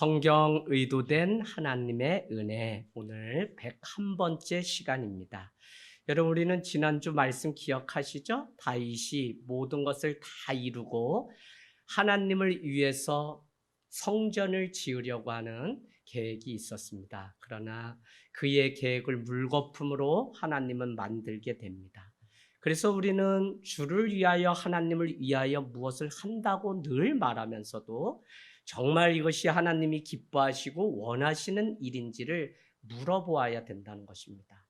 성경 의도된 하나님의 은혜, 오늘 101번째 시간입니다. 여러분, 우리는 지난주 말씀 기억하시죠? 다윗이 모든 것을 다 이루고 하나님을 위해서 성전을 지으려고 하는 계획이 있었습니다. 그러나 그의 계획을 물거품으로 하나님은 만들게 됩니다. 그래서 우리는 주를 위하여, 하나님을 위하여 무엇을 한다고 늘 말하면서도 정말 이것이 하나님이 기뻐하시고 원하시는 일인지를 물어보아야 된다는 것입니다.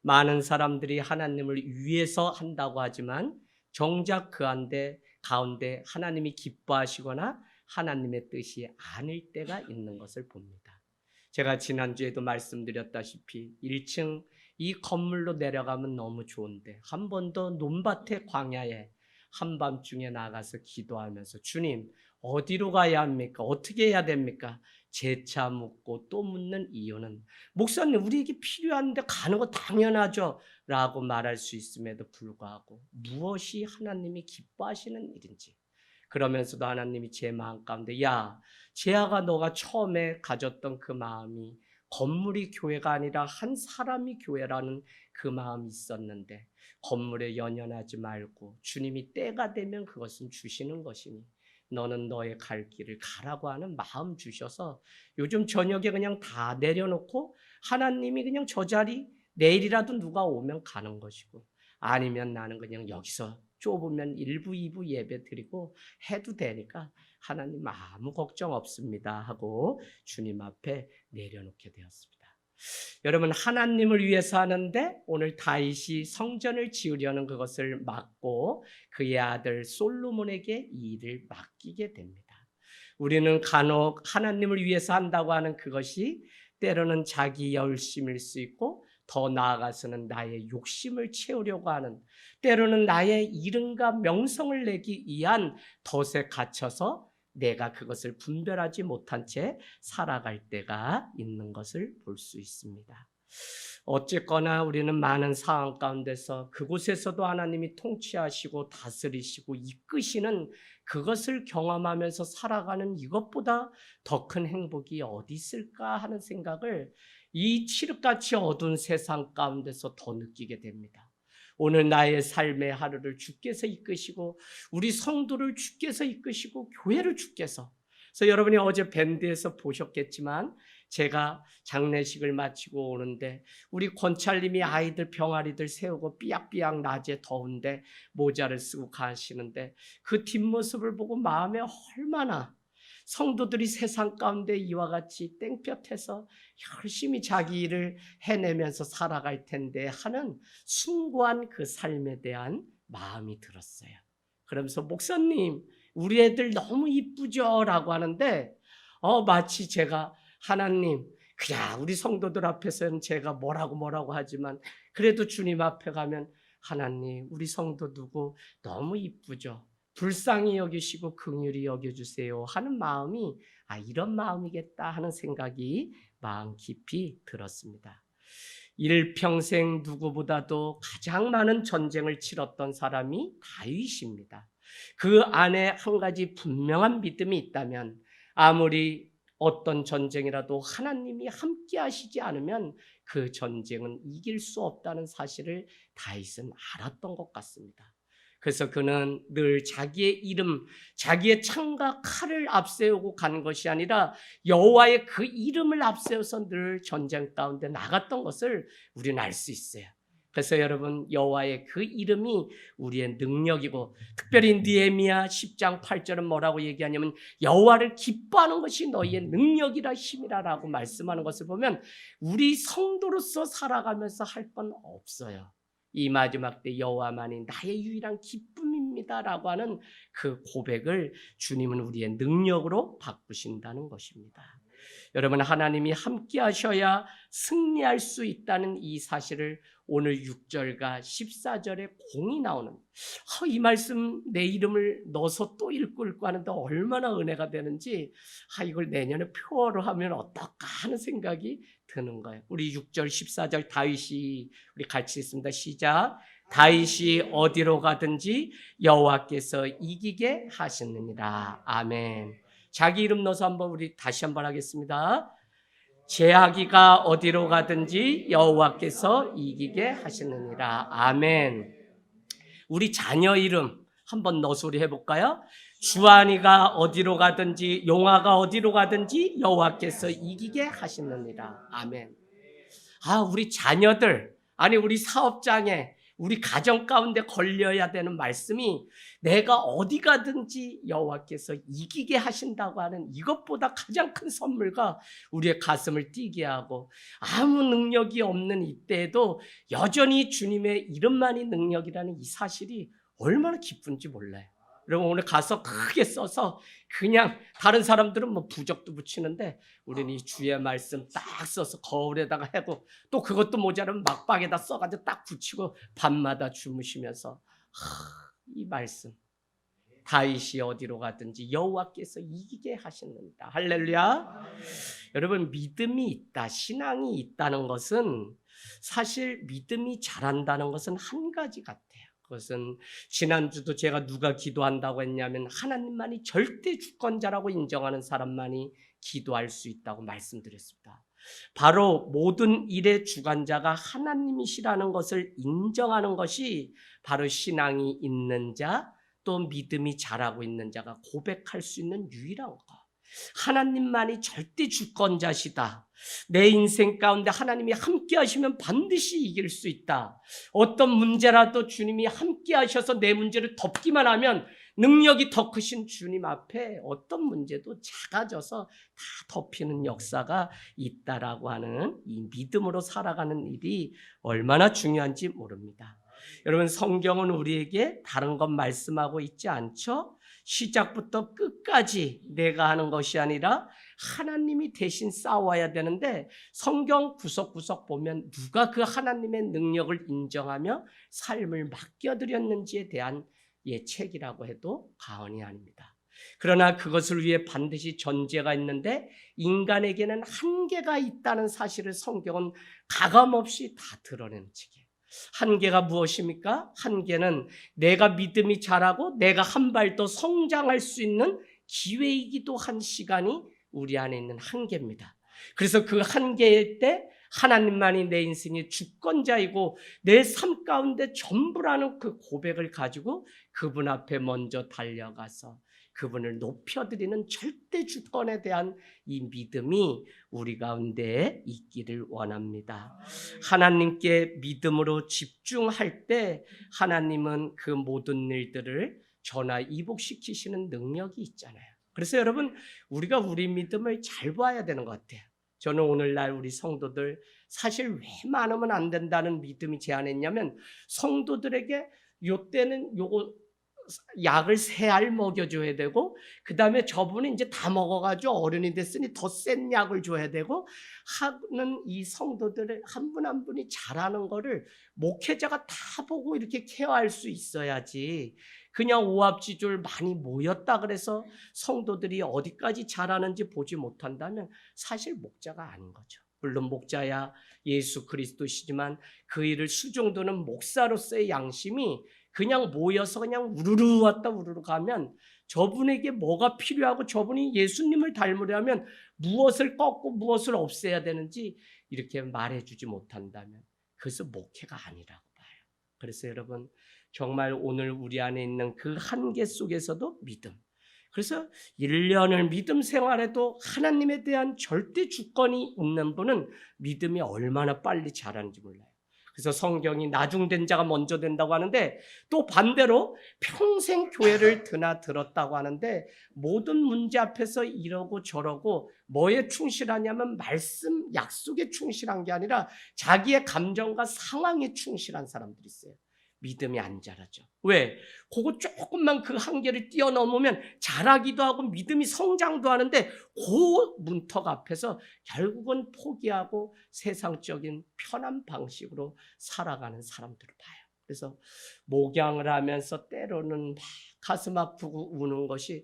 많은 사람들이 하나님을 위해서 한다고 하지만 정작 그 가운데 하나님이 기뻐하시거나 하나님의 뜻이 아닐 때가 있는 것을 봅니다. 제가 지난주에도 말씀드렸다시피 1층 이 건물로 내려가면 너무 좋은데 한 번도 논밭의 광야에 한밤중에 나가서 기도하면서 주님 어디로 가야 합니까? 어떻게 해야 됩니까? 재차 묻고 또 묻는 이유는 목사님 우리에게 필요한데 가는 거 당연하죠 라고 말할 수 있음에도 불구하고 무엇이 하나님이 기뻐하시는 일인지, 그러면서도 하나님이 제 마음 가운데 야 재하가 너가 처음에 가졌던 그 마음이 건물이 교회가 아니라 한 사람이 교회라는 그 마음이 있었는데 건물에 연연하지 말고 주님이 때가 되면 그것은 주시는 것이니 너는 너의 갈 길을 가라고 하는 마음 주셔서 요즘 저녁에 그냥 다 내려놓고 하나님이 그냥 저 자리 내일이라도 누가 오면 가는 것이고 아니면 나는 그냥 여기서 좁으면 1부, 2부 예배 드리고 해도 되니까 하나님 아무 걱정 없습니다 하고 주님 앞에 내려놓게 되었습니다. 여러분, 하나님을 위해서 하는데 오늘 다윗이 성전을 지으려는 그것을 막고 그의 아들 솔로몬에게 이 일을 맡기게 됩니다. 우리는 간혹 하나님을 위해서 한다고 하는 그것이 때로는 자기 열심일 수 있고 더 나아가서는 나의 욕심을 채우려고 하는, 때로는 나의 이름과 명성을 내기 위한 덫에 갇혀서 내가 그것을 분별하지 못한 채 살아갈 때가 있는 것을 볼 수 있습니다. 어쨌거나 우리는 많은 상황 가운데서 그곳에서도 하나님이 통치하시고 다스리시고 이끄시는 그것을 경험하면서 살아가는 이것보다 더 큰 행복이 어디 있을까 하는 생각을 이 칠흑같이 어두운 세상 가운데서 더 느끼게 됩니다. 오늘 나의 삶의 하루를 주께서 이끄시고 우리 성도를 주께서 이끄시고 교회를 주께서, 그래서 여러분이 어제 밴드에서 보셨겠지만 제가 장례식을 마치고 오는데 우리 권찰님이 아이들 병아리들 세우고 삐약삐약 낮에 더운데 모자를 쓰고 가시는데 그 뒷모습을 보고 마음에 얼마나 성도들이 세상 가운데 이와 같이 땡볕에서 열심히 자기 일을 해내면서 살아갈 텐데 하는 숭고한 그 삶에 대한 마음이 들었어요. 그러면서 목사님 우리 애들 너무 이쁘죠? 라고 하는데 마치 제가 하나님 그냥 우리 성도들 앞에서는 제가 뭐라고 하지만 그래도 주님 앞에 가면 하나님 우리 성도 누구 너무 이쁘죠? 불쌍히 여기시고 긍휼히 여겨주세요 하는 마음이 이런 마음이겠다 하는 생각이 마음 깊이 들었습니다. 일평생 누구보다도 가장 많은 전쟁을 치렀던 사람이 다윗입니다. 그 안에 한 가지 분명한 믿음이 있다면 아무리 어떤 전쟁이라도 하나님이 함께 하시지 않으면 그 전쟁은 이길 수 없다는 사실을 다윗은 알았던 것 같습니다. 그래서 그는 늘 자기의 이름, 자기의 창과 칼을 앞세우고 간 것이 아니라 여호와의 그 이름을 앞세워서 늘 전쟁 가운데 나갔던 것을 우리는 알 수 있어요. 그래서 여러분 여호와의 그 이름이 우리의 능력이고, 특별히 느헤미야 10장 8절은 뭐라고 얘기하냐면 여호와를 기뻐하는 것이 너희의 능력이라 힘이라 라고 말씀하는 것을 보면 우리 성도로서 살아가면서 할 건 없어요. 이 마지막 때 여호와만이 나의 유일한 기쁨입니다 라고 하는 그 고백을 주님은 우리의 능력으로 바꾸신다는 것입니다. 여러분, 하나님이 함께 하셔야 승리할 수 있다는 이 사실을 오늘 6절과 14절에 공이 나오는 이 말씀 내 이름을 넣어서 또 읽고 하는데 얼마나 은혜가 되는지 이걸 내년에 표어로 하면 어떨까 하는 생각이 드는 거예요. 우리 6절 14절 다윗이 우리 같이 있습니다. 시작. 다윗이 어디로 가든지 여호와께서 이기게 하시느니라. 아멘. 자기 이름 넣어서 한번 우리 다시 한번 하겠습니다. 제 아기가 어디로 가든지 여호와께서 이기게 하시느니라. 아멘. 우리 자녀 이름 한번 넣어서 우리 해볼까요? 주한이가 어디로 가든지 용화가 어디로 가든지 여호와께서 이기게 하시느니라. 아멘. 우리 자녀들, 아니 우리 사업장에 우리 가정 가운데 걸려야 되는 말씀이 내가 어디 가든지 여호와께서 이기게 하신다고 하는 이것보다 가장 큰 선물과 우리의 가슴을 뛰게 하고 아무 능력이 없는 이때에도 여전히 주님의 이름만이 능력이라는 이 사실이 얼마나 기쁜지 몰라요. 여러분 오늘 가서 크게 써서 그냥 다른 사람들은 뭐 부적도 붙이는데 우리는 이 주의 말씀 딱 써서 거울에다가 하고 또 그것도 모자라면 막박에다 써가지고 딱 붙이고 밤마다 주무시면서 이 말씀 다윗이 어디로 가든지 여호와께서 이기게 하시는다. 할렐루야. 여러분 믿음이 있다, 신앙이 있다는 것은 사실 믿음이 자란다는 것은 한 가지 같아요. 그것은 지난주도 제가 누가 기도한다고 했냐면 하나님만이 절대 주권자라고 인정하는 사람만이 기도할 수 있다고 말씀드렸습니다. 바로 모든 일의 주관자가 하나님이시라는 것을 인정하는 것이 바로 신앙이 있는 자, 또 믿음이 자라고 있는 자가 고백할 수 있는 유일한 것. 하나님만이 절대 주권자시다. 내 인생 가운데 하나님이 함께 하시면 반드시 이길 수 있다. 어떤 문제라도 주님이 함께 하셔서 내 문제를 덮기만 하면 능력이 더 크신 주님 앞에 어떤 문제도 작아져서 다 덮이는 역사가 있다라고 하는 이 믿음으로 살아가는 일이 얼마나 중요한지 모릅니다. 여러분 성경은 우리에게 다른 것 말씀하고 있지 않죠? 시작부터 끝까지 내가 하는 것이 아니라 하나님이 대신 싸워야 되는데 성경 구석구석 보면 누가 그 하나님의 능력을 인정하며 삶을 맡겨드렸는지에 대한 책이라고 해도 과언이 아닙니다. 그러나 그것을 위해 반드시 전제가 있는데 인간에게는 한계가 있다는 사실을 성경은 가감없이 다 드러내는 책이에요. 한계가 무엇입니까? 한계는 내가 믿음이 자라고 내가 한 발 더 성장할 수 있는 기회이기도 한 시간이 우리 안에 있는 한계입니다. 그래서 그 한계일 때 하나님만이 내 인생의 주권자이고 내 삶 가운데 전부라는 그 고백을 가지고 그분 앞에 먼저 달려가서 그분을 높여드리는 절대 주권에 대한 이 믿음이 우리 가운데 있기를 원합니다. 하나님께 믿음으로 집중할 때 하나님은 그 모든 일들을 전화위복시키시는 능력이 있잖아요. 그래서 여러분 우리가 우리 믿음을 잘 봐야 되는 것 같아요. 저는 오늘날 우리 성도들 사실 왜 많으면 안 된다는 믿음이 제 안에 있냐면 성도들에게 요때는 요거 약을 3알 먹여줘야 되고 그 다음에 저분은 이제 다 먹어가지고 어른이 됐으니 더 센 약을 줘야 되고 하는 이 성도들을 한 분 한 분이 잘하는 거를 목회자가 다 보고 이렇게 케어할 수 있어야지 그냥 오합지졸 많이 모였다 그래서 성도들이 어디까지 잘하는지 보지 못한다면 사실 목자가 아닌 거죠. 물론 목자야 예수 그리스도시지만 그 일을 수종도는 목사로서의 양심이 그냥 모여서 그냥 우르르 왔다 우르르 가면 저분에게 뭐가 필요하고 저분이 예수님을 닮으려면 무엇을 꺾고 무엇을 없애야 되는지 이렇게 말해주지 못한다면 그것은 목회가 아니라고 봐요. 그래서 여러분 정말 오늘 우리 안에 있는 그 한계 속에서도 믿음. 그래서 1년을 믿음 생활에도 하나님에 대한 절대 주권이 있는 분은 믿음이 얼마나 빨리 자라는지 몰라요. 그래서 성경이 나중된 자가 먼저 된다고 하는데 또 반대로 평생 교회를 드나들었다고 하는데 모든 문제 앞에서 이러고 저러고 뭐에 충실하냐면 말씀 약속에 충실한 게 아니라 자기의 감정과 상황에 충실한 사람들이 있어요. 믿음이 안 자라죠. 왜? 그거 조금만 그 한계를 뛰어넘으면 자라기도 하고 믿음이 성장도 하는데 그 문턱 앞에서 결국은 포기하고 세상적인 편한 방식으로 살아가는 사람들을 봐요. 그래서 목양을 하면서 때로는 막 가슴 아프고 우는 것이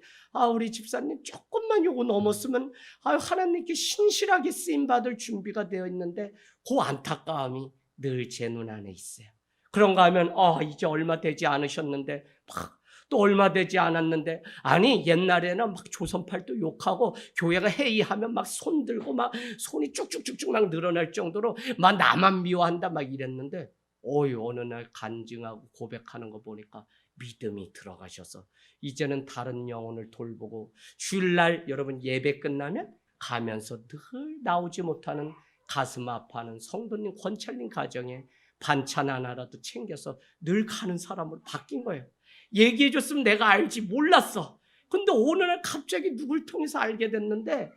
우리 집사님 조금만 요거 넘었으면 하나님께 신실하게 쓰임받을 준비가 되어 있는데 그 안타까움이 늘 제 눈 안에 있어요. 그런가 하면 이제 얼마 되지 않으셨는데 막 또 얼마 되지 않았는데, 아니 옛날에는 막 조선팔도 욕하고 교회가 회의하면 막 손 들고 막 손이 쭉쭉쭉쭉 막 늘어날 정도로 막 나만 미워한다 막 이랬는데, 어느 날 간증하고 고백하는 거 보니까 믿음이 들어가셔서 이제는 다른 영혼을 돌보고, 주일날 여러분 예배 끝나면 가면서 늘 나오지 못하는 가슴 아파하는 성도님 권찰님 가정에 반찬 하나라도 챙겨서 늘 가는 사람으로 바뀐 거예요. 얘기해줬으면 내가 알지 몰랐어. 근데 어느 날 갑자기 누굴 통해서 알게 됐는데,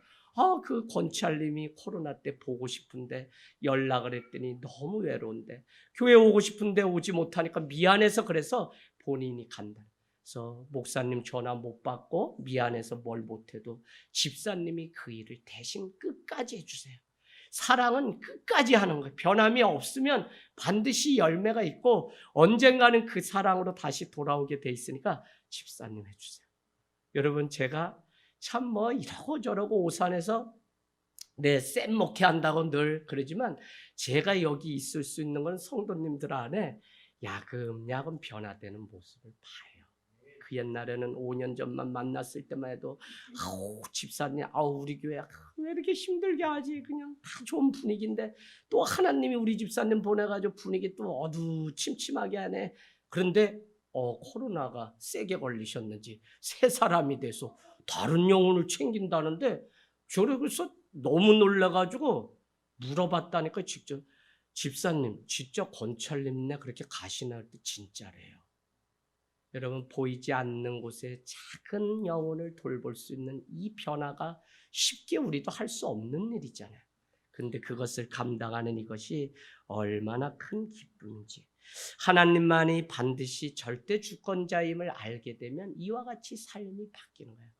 그 권찰님이 코로나 때 보고 싶은데 연락을 했더니 너무 외로운데 교회 오고 싶은데 오지 못하니까 미안해서 그래서 본인이 간다. 그래서 목사님 전화 못 받고 미안해서 뭘 못해도 집사님이 그 일을 대신 끝까지 해주세요. 사랑은 끝까지 하는 거예요. 변함이 없으면 반드시 열매가 있고 언젠가는 그 사랑으로 다시 돌아오게 돼 있으니까 집사님 해주세요. 여러분, 제가 참 이러고 저러고 오산에서 쌤 목회한다고 늘 그러지만, 제가 여기 있을 수 있는 건 성도님들 안에 야금야금 변화되는 모습을 봐요. 그 옛날에는 5년 전만 만났을 때만 해도 집사님, 우리 교회 왜 이렇게 힘들게 하지? 그냥 다 좋은 분위기인데 또 하나님이 우리 집사님 보내가지고 분위기 또 어두침침하게 하네. 그런데 코로나가 세게 걸리셨는지 새 사람이 돼서 다른 영혼을 챙긴다는데, 저래서 너무 놀라가지고 물어봤다니까 직접, 집사님 진짜 권찰님네 그렇게 가시나 할 때 진짜래요. 여러분, 보이지 않는 곳에 작은 영혼을 돌볼 수 있는 이 변화가 쉽게 우리도 할 수 없는 일이잖아요. 근데 그것을 감당하는 이것이 얼마나 큰 기쁨인지, 하나님만이 반드시 절대 주권자임을 알게 되면 이와 같이 삶이 바뀌는 거예요.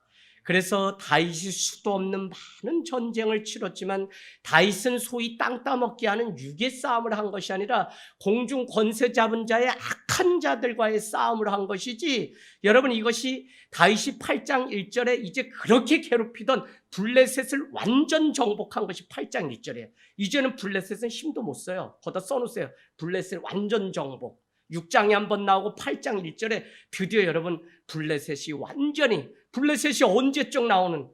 그래서 다윗이 수도 없는 많은 전쟁을 치렀지만 다윗은 소위 땅 따먹게 하는 육의 싸움을 한 것이 아니라 공중 권세 잡은 자의 악한 자들과의 싸움을 한 것이지, 여러분 이것이 다윗이 8장 1절에 이제 그렇게 괴롭히던 블레셋을 완전 정복한 것이 8장 1절이에요. 이제는 블레셋은 힘도 못 써요. 거기다 써놓으세요. 블레셋 완전 정복. 6장에 한번 나오고 8장 1절에 드디어 여러분 블레셋이 완전히, 블레셋이 언제적 나오는,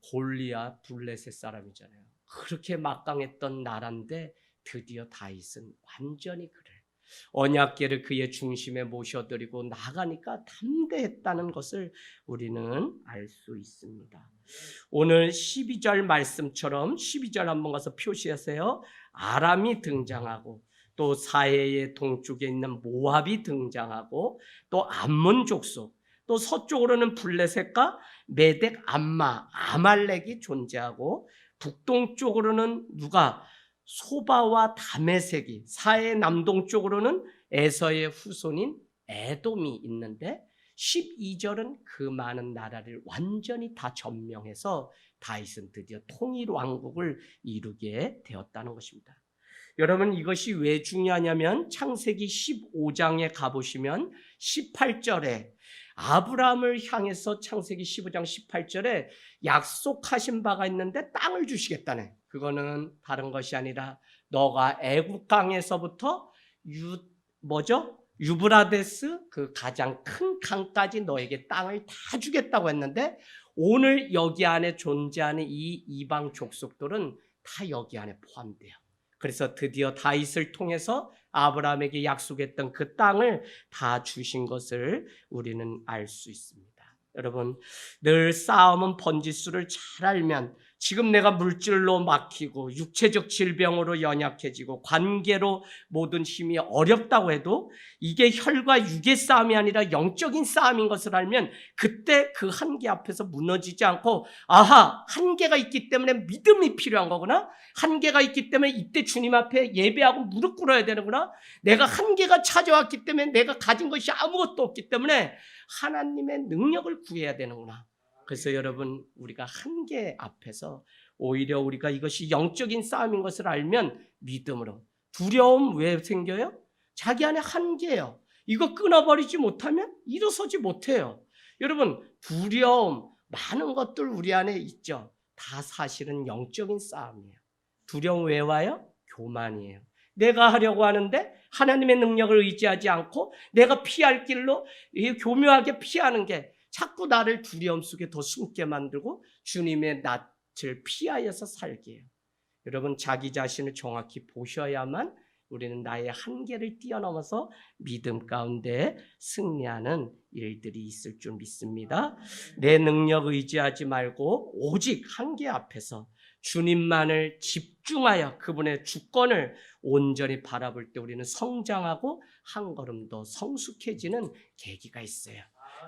골리앗 블레셋 사람이잖아요. 그렇게 막강했던 나라인데 드디어 다윗은 완전히 그래. 언약궤를 그의 중심에 모셔드리고 나가니까 담대했다는 것을 우리는 알 수 있습니다. 오늘 12절 말씀처럼 12절 한번 가서 표시하세요. 아람이 등장하고 또 사해의 동쪽에 있는 모압이 등장하고 또 암몬 족속, 또 서쪽으로는 블레셋과 메덱 암마 아말렉이 존재하고 북동쪽으로는 누가 소바와 다메섹이, 사해 남동쪽으로는 에서의 후손인 에돔이 있는데 12절은 그 많은 나라를 완전히 다 점령해서 다윗은 드디어 통일 왕국을 이루게 되었다는 것입니다. 여러분, 이것이 왜 중요하냐면 창세기 15장에 가보시면 18절에 아브라함을 향해서 창세기 15장 18절에 약속하신 바가 있는데 땅을 주시겠다네. 그거는 다른 것이 아니라 너가 애굽 강에서부터 유브라데스 그 가장 큰 강까지 너에게 땅을 다 주겠다고 했는데, 오늘 여기 안에 존재하는 이 이방 족속들은 다 여기 안에 포함돼요. 그래서 드디어 다윗을 통해서 아브라함에게 약속했던 그 땅을 다 주신 것을 우리는 알 수 있습니다. 여러분, 늘 싸움은 번지수를 잘 알면 지금 내가 물질로 막히고 육체적 질병으로 연약해지고 관계로 모든 힘이 어렵다고 해도 이게 혈과 육의 싸움이 아니라 영적인 싸움인 것을 알면 그때 그 한계 앞에서 무너지지 않고, 아하, 한계가 있기 때문에 믿음이 필요한 거구나, 한계가 있기 때문에 이때 주님 앞에 예배하고 무릎 꿇어야 되는구나, 내가 한계가 찾아왔기 때문에 내가 가진 것이 아무것도 없기 때문에 하나님의 능력을 구해야 되는구나. 그래서 여러분, 우리가 한계 앞에서 오히려 우리가 이것이 영적인 싸움인 것을 알면 믿음으로, 두려움 왜 생겨요? 자기 안에 한계예요. 이거 끊어버리지 못하면 일어서지 못해요. 여러분, 두려움 많은 것들 우리 안에 있죠. 다 사실은 영적인 싸움이에요. 두려움 왜 와요? 교만이에요. 내가 하려고 하는데 하나님의 능력을 의지하지 않고 내가 피할 길로 교묘하게 피하는 게 자꾸 나를 두려움 속에 더 숨게 만들고 주님의 낯을 피하여서 살게 해요. 여러분, 자기 자신을 정확히 보셔야만 우리는 나의 한계를 뛰어넘어서 믿음 가운데 승리하는 일들이 있을 줄 믿습니다. 내 능력 의지하지 말고 오직 한계 앞에서 주님만을 집중하여 그분의 주권을 온전히 바라볼 때 우리는 성장하고 한 걸음 더 성숙해지는 계기가 있어요.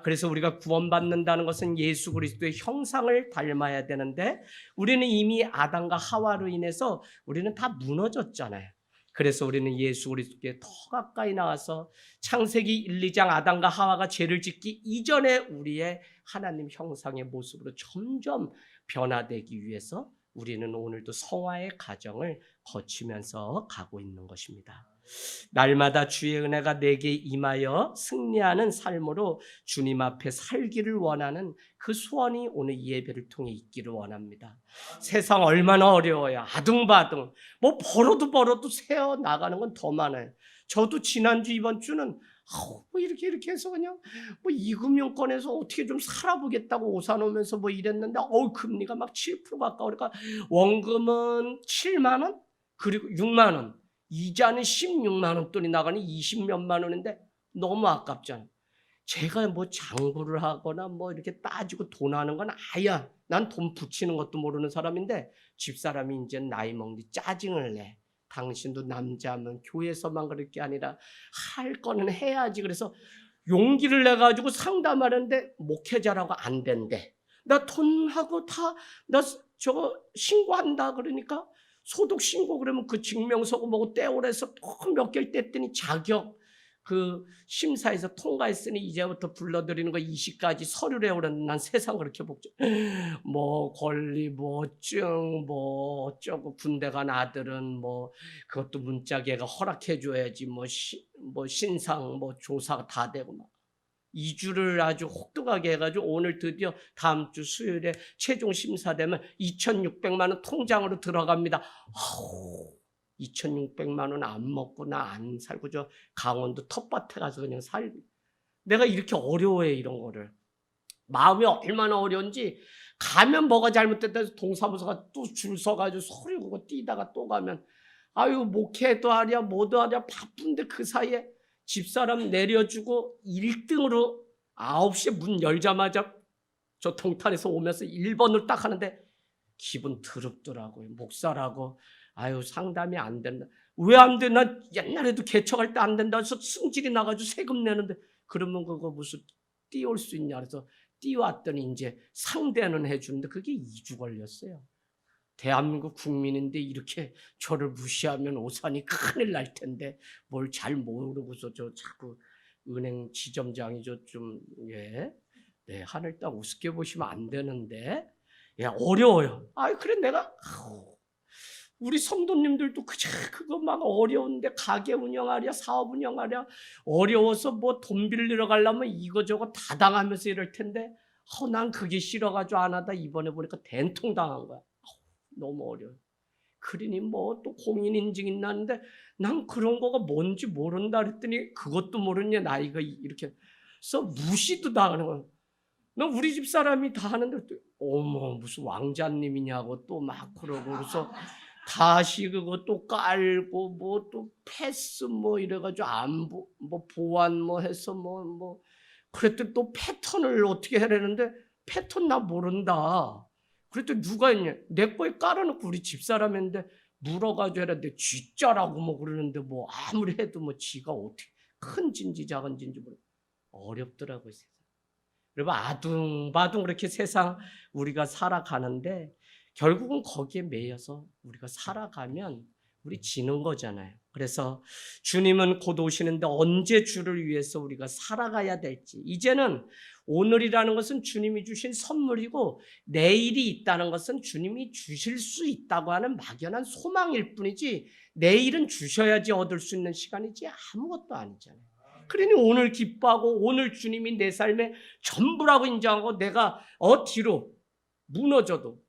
그래서 우리가 구원받는다는 것은 예수 그리스도의 형상을 닮아야 되는데 우리는 이미 아담과 하와로 인해서 우리는 다 무너졌잖아요. 그래서 우리는 예수 그리스도께 더 가까이 나와서 창세기 1, 2장 아담과 하와가 죄를 짓기 이전에 우리의 하나님 형상의 모습으로 점점 변화되기 위해서 우리는 오늘도 성화의 과정을 거치면서 가고 있는 것입니다. 날마다 주의 은혜가 내게 임하여 승리하는 삶으로 주님 앞에 살기를 원하는 그 소원이 오늘 이 예배를 통해 있기를 원합니다. 세상 얼마나 어려워요. 아둥바둥 뭐 벌어도 새어 나가는 건 더 많아요. 저도 지난주 이번 주는 뭐 이렇게 해서 그냥 뭐 이금융권에서 어떻게 좀 살아보겠다고 오사놓으면서 뭐 이랬는데 금리가 막 7% 가까워. 그러니까 원금은 7만 원 그리고 6만 원 이자는 16만 원 돈이 나가니 20몇만 원인데 너무 아깝잖아요. 제가 뭐 장부를 하거나 뭐 이렇게 따지고 돈 하는 건 아야. 난 돈 붙이는 것도 모르는 사람인데 집사람이 이제 나이 먹니 짜증을 내. 당신도 남자면 교회에서만 그럴 게 아니라 할 거는 해야지. 그래서 용기를 내가지고 상담하는데 목회자라고 안 된대. 나 돈하고 다 나 저거 신고한다 그러니까 소득 신고 그러면 그 증명서고 뭐고 떼오래서 또 몇 개를 뗐더니 자격 그 심사에서 통과했으니 이제부터 불러드리는 거 20가지 서류를 해오랬는데 난 세상 그렇게 복잡 뭐 권리 뭐 증 뭐 어쩌고 군대 간 아들은 뭐 그것도 문자 걔가 허락해 줘야지 뭐 신상 뭐 조사 다 되고 막 2주를 아주 혹독하게 해가지고 오늘 드디어 다음 주 수요일에 최종 심사되면 2,600만 원 통장으로 들어갑니다. 2,600만 원 안 먹고 나 안 살고 저 강원도 텃밭에 가서 그냥 살고. 내가 이렇게 어려워해 이런 거를. 마음이 얼마나 어려운지 가면 뭐가 잘못됐다 해서 동사무소가 또 줄 서가지고 소리 그거 뛰다가 또 가면 아유 목회도 하랴 뭐도 하랴 바쁜데 그 사이에 집사람 내려주고 1등으로 9시에 문 열자마자 저 동탄에서 오면서 1번을 딱 하는데 기분 더럽더라고요. 목사라고 아유 상담이 안 된다. 왜 안 돼? 나 옛날에도 개척할 때 안 된다 해서 승질이 나가지고 세금 내는데 그러면 그거 무슨 띄울 수 있냐 그래서 띄웠더니 이제 상대는 해주는데 그게 2주 걸렸어요. 대한민국 국민인데 이렇게 저를 무시하면 오산이 큰일 날 텐데 뭘 잘 모르고서 저 자꾸 은행 지점장이 좀 하늘 딱 우습게 보시면 안 되는데 어려워요. 그래 내가 우리 성도님들도 그거 막 어려운데 가게 운영하랴 사업 운영하랴 어려워서 뭐 돈 빌리러 가려면 이거저거 다 당하면서 이럴 텐데 난 그게 싫어가지고 안 하다 이번에 보니까 된통 당한 거야. 너무 어려워요. 그러니 뭐 또 공인인증 있나는데 난 그런 거가 뭔지 모른다 그랬더니 그것도 모르냐 나이가 이렇게 써 무시도 당하는 거야. 너 우리 집 사람이 다 하는데 어머 무슨 왕자님이냐고 또 막 그러고 그래서 다시 그거 또 깔고 뭐 또 패스 뭐 이래가지고 안보 뭐 보안 뭐 해서 뭐 그랬더니 또 패턴을 어떻게 해라는데 패턴 나 모른다. 그랬더니 누가 했냐 내 거에 깔아놓고 우리 집사람인데 물어가지고 해라는데 쥐자라고 뭐 그러는데 뭐 아무리 해도 뭐 지가 어떻게 큰진지 작은진지 모르 어렵더라고요. 세상. 여러분 아둥바둥 그렇게 세상 우리가 살아가는데 결국은 거기에 매여서 우리가 살아가면 우리 지는 거잖아요. 그래서 주님은 곧 오시는데 언제 주를 위해서 우리가 살아가야 될지 이제는 오늘이라는 것은 주님이 주신 선물이고 내일이 있다는 것은 주님이 주실 수 있다고 하는 막연한 소망일 뿐이지 내일은 주셔야지 얻을 수 있는 시간이지 아무것도 아니잖아요. 그러니 오늘 기뻐하고 오늘 주님이 내 삶의 전부라고 인정하고 내가 뒤로 무너져도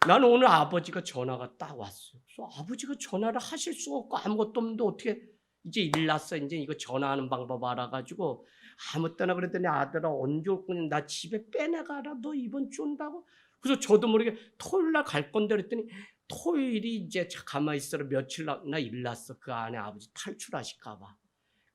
나는 오늘 아버지가 전화가 딱 왔어요. 그래서 아버지가 전화를 하실 수가 없고 아무것도 없는데 어떻게 이제 일 났어. 이제 이거 전화하는 방법 알아가지고 아무 때나 그랬더니 아들아 언제 올 거냐. 나 집에 빼내가라. 너 이번 주 온다고. 그래서 저도 모르게 토요일 날 갈 건데 그랬더니 토요일이 이제 가만히 있어라. 며칠 나 일 났어. 그 안에 아버지 탈출하실까 봐.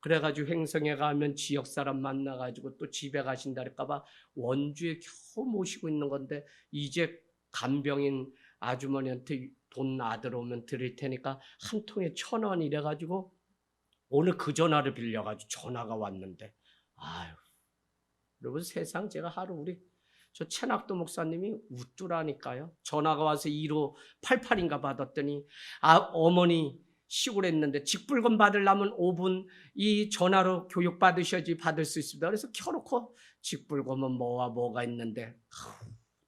그래가지고 횡성에 가면 지역 사람 만나가지고 또 집에 가신다 그럴까봐 원주에 겨우 모시고 있는 건데 이제 간병인 아주머니한테 돈 아들 오면 드릴 테니까 한 통에 1,000원 이래가지고 오늘 그 전화를 빌려가지고 전화가 왔는데 아유 여러분 세상 제가 하루 우리 저 최낙도 목사님이 웃두라니까요. 전화가 와서 1588인가 받았더니 어머니 시골했는데 직불금 받으려면 5분 이 전화로 교육 받으셔야지 받을 수 있습니다. 그래서 켜놓고 직불금은 뭐가 있는데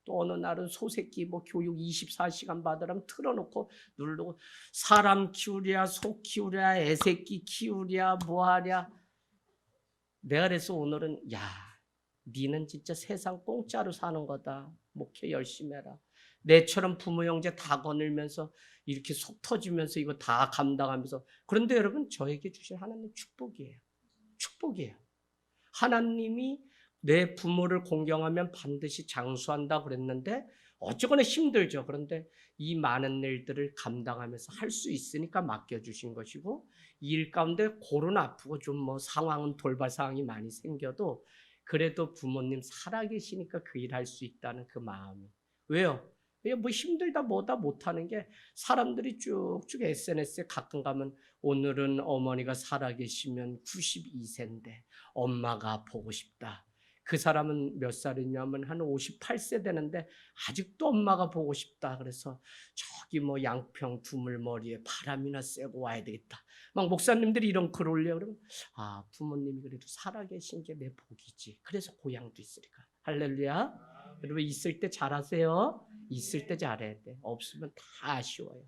또 어느 날은 소새끼 뭐 교육 24시간 받으라면 틀어놓고 누르고 사람 키우랴 소 키우랴 애새끼 키우랴 뭐하랴. 내가 그래서 오늘은 니는 진짜 세상 공짜로 사는 거다. 목회 열심히 해라. 내처럼 부모 형제 다 거닐면서 이렇게 속 터지면서 이거 다 감당하면서. 그런데 여러분 저에게 주신 하나님 축복이에요. 축복이에요. 하나님이 내 부모를 공경하면 반드시 장수한다 그랬는데 어쩌거나 힘들죠. 그런데 이 많은 일들을 감당하면서 할 수 있으니까 맡겨주신 것이고 이 일 가운데 골은 아프고 좀 뭐 상황은 돌발 상황이 많이 생겨도 그래도 부모님 살아계시니까 그 일 할 수 있다는 그 마음이. 왜요? 뭐 힘들다 뭐다 못하는 게 사람들이 쭉쭉 SNS에 가끔 가면 오늘은 어머니가 살아계시면 92세인데 엄마가 보고 싶다. 그 사람은 몇 살이냐면 한 58세 되는데 아직도 엄마가 보고 싶다. 그래서 저기 뭐 양평 두물머리에 바람이나 쐬고 와야 되겠다. 막 목사님들이 이런 글 올려. 그러면 부모님이 그래도 살아계신 게 내 복이지. 그래서 고향도 있으니까. 할렐루야. 여러분 있을 때 잘하세요. 있을 때 잘해야 돼. 없으면 다 아쉬워요.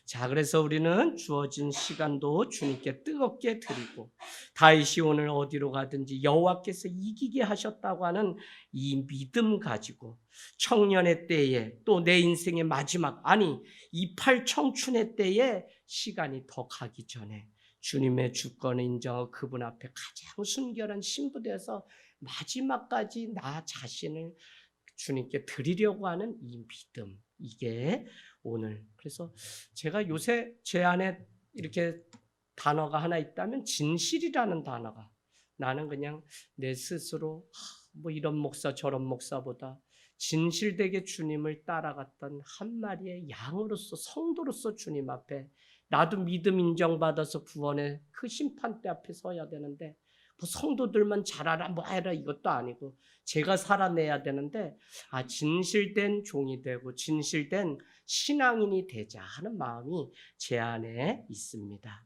자, 그래서 우리는 주어진 시간도 주님께 뜨겁게 드리고 다윗이 오늘 어디로 가든지 여호와께서 이기게 하셨다고 하는 이 믿음 가지고 청년의 때에 또 내 인생의 마지막 이팔 청춘의 때에 시간이 더 가기 전에 주님의 주권을 인정하고 그분 앞에 가장 순결한 신부되어서 마지막까지 나 자신을 주님께 드리려고 하는 이 믿음, 이게 오늘. 그래서 제가 요새 제 안에 이렇게 단어가 하나 있다면 진실이라는 단어가, 나는 그냥 내 스스로 뭐 이런 목사 저런 목사보다 진실되게 주님을 따라갔던 한 마리의 양으로서 성도로서 주님 앞에 나도 믿음 인정받아서 구원의 그 심판대 앞에 서야 되는데 뭐 성도들만 잘하라 뭐 해라 이것도 아니고 제가 살아내야 되는데 진실된 종이 되고 진실된 신앙인이 되자 하는 마음이 제 안에 있습니다.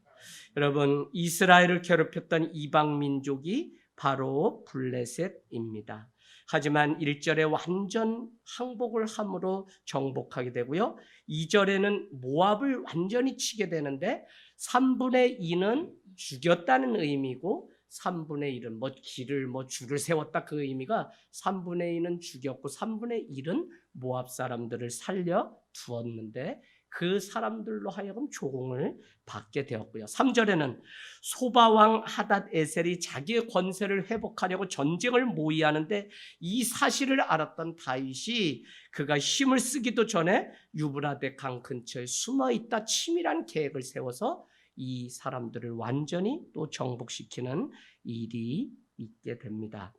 여러분 이스라엘을 괴롭혔던 이방 민족이 바로 블레셋입니다. 하지만 1절에 완전 항복을 함으로 정복하게 되고요. 2절에는 모압을 완전히 치게 되는데 3분의 2는 죽였다는 의미고 3분의 1은 줄을 세웠다 그 의미가 3분의 2는 죽였고 3분의 1은 모압 사람들을 살려 두었는데 그 사람들로 하여금 조공을 받게 되었고요. 3절에는 소바왕 하닷 에셀이 자기의 권세를 회복하려고 전쟁을 모의하는데 이 사실을 알았던 다윗이 그가 힘을 쓰기도 전에 유브라데 강 근처에 숨어있다 치밀한 계획을 세워서 이 사람들을 완전히 또 정복시키는 일이 있게 됩니다.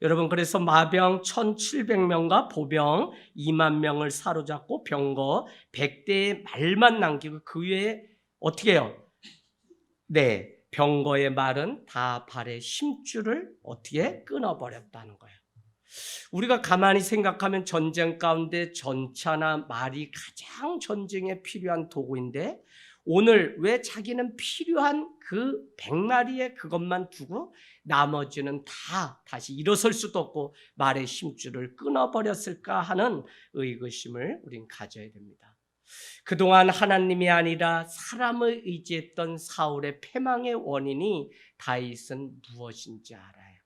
여러분 그래서 마병 1700명과 보병 2만 명을 사로잡고 병거 100대의 말만 남기고 그 외에 어떻게 해요? 네, 병거의 말은 다 발의 힘줄을 어떻게 끊어버렸다는 거예요. 우리가 가만히 생각하면 전쟁 가운데 전차나 말이 가장 전쟁에 필요한 도구인데 오늘 왜 자기는 필요한 그 100마리의 그것만 두고 나머지는 다 다시 일어설 수도 없고 말의 힘줄을 끊어버렸을까 하는 의구심을 우린 가져야 됩니다. 그동안 하나님이 아니라 사람을 의지했던 사울의 패망의 원인이 다윗은 무엇인지 알아요.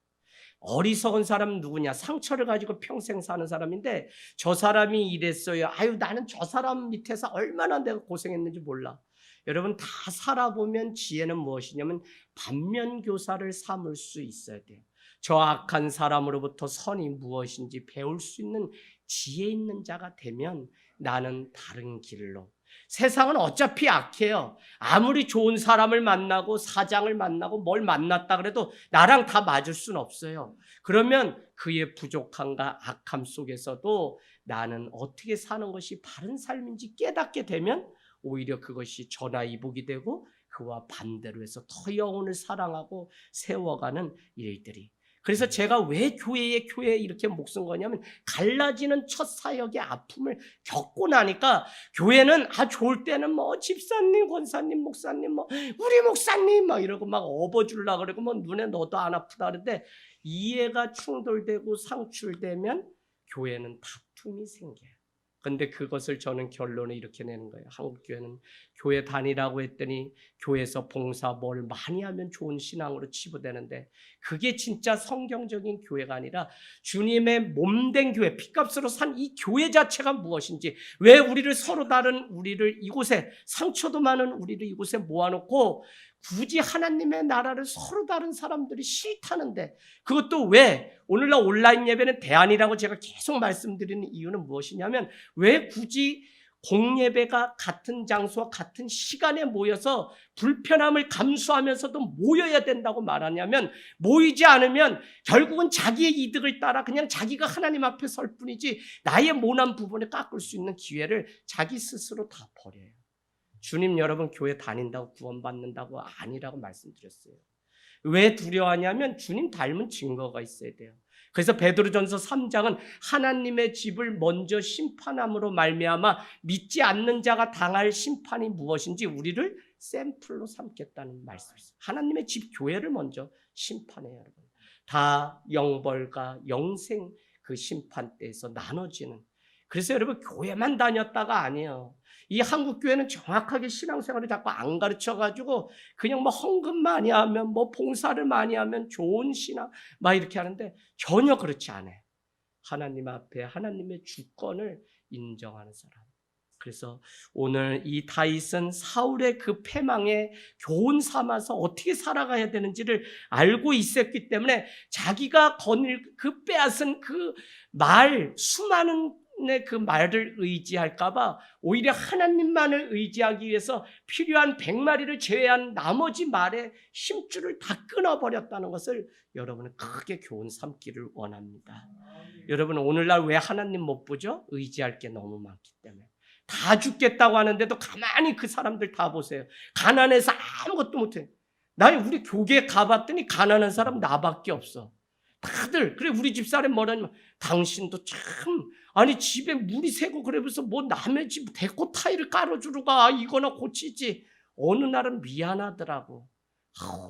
어리석은 사람은 누구냐? 상처를 가지고 평생 사는 사람인데 저 사람이 이랬어요. 아유, 나는 저 사람 밑에서 얼마나 내가 고생했는지 몰라. 여러분, 다 살아보면 지혜는 무엇이냐면 반면교사를 삼을 수 있어야 돼요. 저 악한 사람으로부터 선이 무엇인지 배울 수 있는 지혜 있는 자가 되면 나는 다른 길로. 세상은 어차피 악해요. 아무리 좋은 사람을 만나고 사장을 만나고 뭘 만났다 그래도 나랑 다 맞을 수는 없어요. 그러면 그의 부족함과 악함 속에서도 나는 어떻게 사는 것이 바른 삶인지 깨닫게 되면 오히려 그것이 전화위복이 되고 그와 반대로 해서 더 영혼을 사랑하고 세워가는 일들이. 그래서 제가 왜 교회에 이렇게 목숨 거냐면 갈라지는 첫 사역의 아픔을 겪고 나니까 교회는 좋을 때는 뭐 집사님, 권사님, 목사님, 뭐 우리 목사님 막 이러고 막 업어주려고 그러고 뭐 눈에 넣어도 안 아프다 그러는데 이해가 충돌되고 상출되면 교회는 다툼이 생겨요. 근데 그것을 저는 결론을 이렇게 내는 거예요. 한국교회는 교회 다니라고 했더니 교회에서 봉사 뭘 많이 하면 좋은 신앙으로 치부되는데 그게 진짜 성경적인 교회가 아니라 주님의 몸된 교회, 핏값으로 산 이 교회 자체가 무엇인지, 왜 우리를 서로 다른 우리를 이곳에, 상처도 많은 우리를 이곳에 모아놓고 굳이 하나님의 나라를 서로 다른 사람들이 싫다는데, 그것도 왜 오늘날 온라인 예배는 대안이라고 제가 계속 말씀드리는 이유는 무엇이냐면, 왜 굳이 공예배가 같은 장소와 같은 시간에 모여서 불편함을 감수하면서도 모여야 된다고 말하냐면, 모이지 않으면 결국은 자기의 이득을 따라 그냥 자기가 하나님 앞에 설 뿐이지 나의 모난 부분을 깎을 수 있는 기회를 자기 스스로 다 버려요. 주님, 여러분 교회 다닌다고 구원받는다고 아니라고 말씀드렸어요. 왜 두려워하냐면 주님 닮은 증거가 있어야 돼요. 그래서 베드로전서 3장은 하나님의 집을 먼저 심판함으로 말미암아 믿지 않는 자가 당할 심판이 무엇인지 우리를 샘플로 삼겠다는 말씀이었어요. 하나님의 집 교회를 먼저 심판해요. 여러분, 다 영벌과 영생 그 심판대에서 나눠지는. 그래서 여러분 교회만 다녔다가 아니에요. 이 한국교회는 정확하게 신앙생활을 자꾸 안 가르쳐가지고 그냥 뭐 헌금 많이 하면 뭐 봉사를 많이 하면 좋은 신앙 막 이렇게 하는데 전혀 그렇지 않아요. 하나님 앞에 하나님의 주권을 인정하는 사람. 그래서 오늘 이 다윗은 사울의 그 패망에 교훈 삼아서 어떻게 살아가야 되는지를 알고 있었기 때문에 자기가 그 빼앗은 그 말, 수많은 그 말을 의지할까봐 오히려 하나님만을 의지하기 위해서 필요한 100마리를 제외한 나머지 말의 힘줄을 다 끊어버렸다는 것을 여러분은 크게 교훈 삼기를 원합니다. 여러분, 오늘날 왜 하나님 못 보죠? 의지할 게 너무 많기 때문에. 다 죽겠다고 하는데도 가만히 그 사람들 다 보세요. 가난해서 아무것도 못해. 나 우리 교계 가봤더니 가난한 사람 나밖에 없어. 다들. 그래, 우리 집사람 뭐라냐면 당신도 참, 아니 집에 물이 새고 그러면서 뭐 남의 집 데코 타일을 깔아주러 가. 이거나 고치지. 어느 날은 미안하더라고.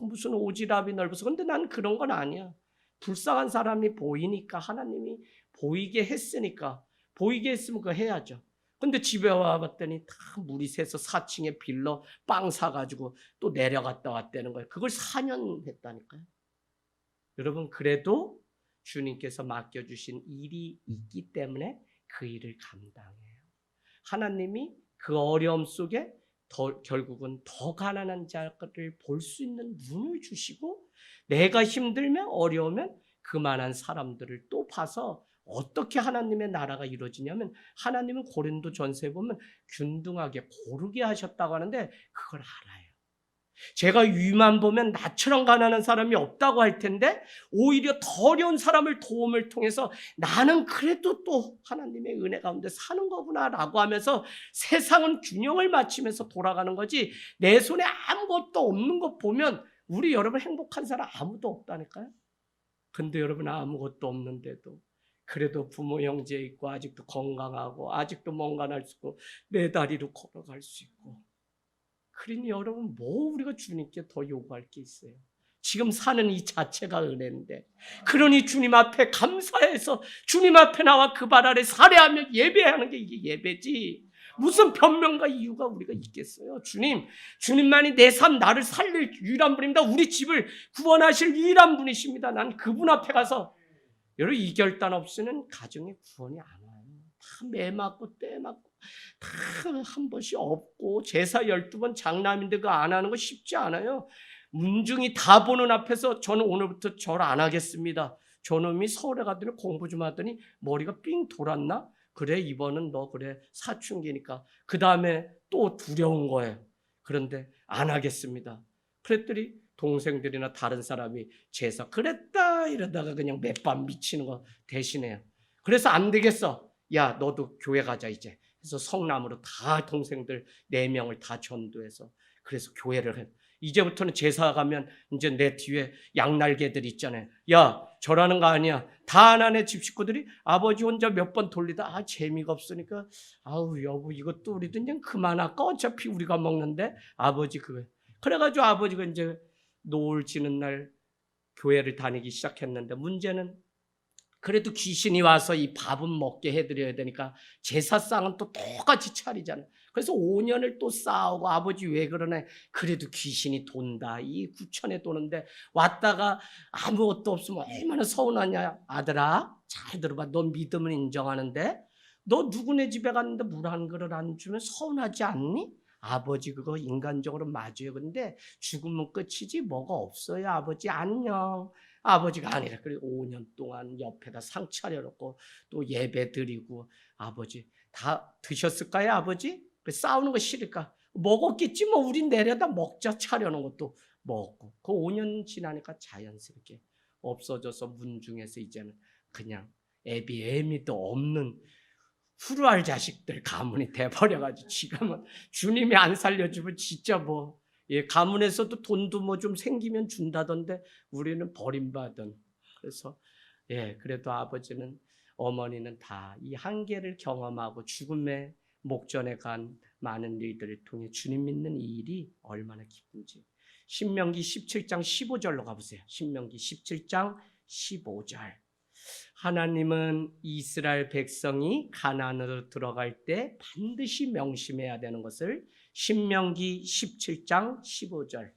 무슨 오지랖이 넓어서. 근데 난 그런 건 아니야. 불쌍한 사람이 보이니까, 하나님이 보이게 했으니까, 보이게 했으면 그거 해야죠. 근데 집에 와봤더니 다 물이 새서 4층에 빌러 빵 사가지고 또 내려갔다 왔다는 거예요. 그걸 4년 했다니까요. 여러분, 그래도 주님께서 맡겨주신 일이 있기 때문에 그 일을 감당해요. 하나님이 그 어려움 속에 결국은 더 가난한 자를 볼 수 있는 눈을 주시고, 내가 힘들면 어려우면 그만한 사람들을 또 봐서 어떻게 하나님의 나라가 이루어지냐면, 하나님은 고린도전서에 보면 균등하게 고르게 하셨다고 하는데 그걸 알아요. 제가 위만 보면 나처럼 가난한 사람이 없다고 할 텐데 오히려 더 어려운 사람을 도움을 통해서 나는 그래도 또 하나님의 은혜 가운데 사는 거구나 라고 하면서 세상은 균형을 맞추면서 돌아가는 거지, 내 손에 아무것도 없는 것 보면 우리 여러분 행복한 사람 아무도 없다니까요. 근데 여러분, 아무것도 없는데도 그래도 부모 형제 있고 아직도 건강하고 아직도 뭔가 할 수 있고 내 다리로 걸어갈 수 있고, 그러니 여러분 뭐 우리가 주님께 더 요구할 게 있어요? 지금 사는 이 자체가 은혜인데, 그러니 주님 앞에 감사해서 주님 앞에 나와 그 발 아래 살해하며 예배하는 게 이게 예배지. 무슨 변명과 이유가 우리가 있겠어요? 주님만이 내 삶 나를 살릴 유일한 분입니다. 우리 집을 구원하실 유일한 분이십니다. 난 그분 앞에 가서 여러분 이 결단 없이는 가정의 구원이 안 와요. 다 매 맞고 때 맞고 다 한 번씩 없고 제사 12번 장남인데 그거 안 하는 거 쉽지 않아요. 문중이 다 보는 앞에서 저는 오늘부터 절 안 하겠습니다. 저놈이 서울에 가더니 공부 좀 하더니 머리가 삥 돌았나? 그래 이번은 너 그래 사춘기니까. 그 다음에 또 두려운 거예요. 그런데 안 하겠습니다. 그랬더니 동생들이나 다른 사람이 제사 그랬다 이러다가 그냥 몇 번 미치는 거 대신해요. 그래서 안 되겠어. 야 너도 교회 가자 이제. 그래서 성남으로 다 동생들 4명을 다 전도해서 그래서 교회를 해. 이제부터는 제사 가면 이제 내 뒤에 양날개들 있잖아요. 야 저라는 거 아니야. 다 하나네 집 식구들이 아버지 혼자 몇 번 돌리다 재미가 없으니까 아우 여보 이것도 우리도 그냥 그만할까 어차피 우리가 먹는데 아버지 그거. 그래가지고 아버지가 이제 노을 지는 날 교회를 다니기 시작했는데 문제는 그래도 귀신이 와서 이 밥은 먹게 해드려야 되니까 제사상은 또 똑같이 차리잖아요. 그래서 5년을 또 싸우고 아버지 왜 그러네. 그래도 귀신이 돈다. 이 구천에 도는데 왔다가 아무것도 없으면 얼마나 서운하냐. 아들아 잘 들어봐. 넌 믿음을 인정하는데 너 누구네 집에 갔는데 물 한 그릇 안 주면 서운하지 않니? 아버지 그거 인간적으로 맞아요. 근데 죽으면 끝이지 뭐가 없어요. 아버지 안녕. 아버지가 아니라 그래 5년 동안 옆에다 상 차려놓고 또 예배 드리고 아버지 다 드셨을까요 아버지? 싸우는 거 싫을까? 먹었겠지 뭐 우린 내려다 먹자 차려놓은 것도 먹고 그 5년 지나니까 자연스럽게 없어져서 문중에서 이제는 그냥 애미도 없는 후루할 자식들 가문이 돼버려가지고 지금은 주님이 안 살려주면 진짜 뭐 가문에서도 돈도 뭐 좀 생기면 준다던데 우리는 버림받은. 그래서 그래도 아버지는 어머니는 다 이 한계를 경험하고 죽음의 목전에 간 많은 일들을 통해 주님 믿는 이 일이 얼마나 기쁜지. 신명기 17장 15절로 가보세요. 신명기 17장 15절. 하나님은 이스라엘 백성이 가나안으로 들어갈 때 반드시 명심해야 되는 것을 신명기 17장 15절.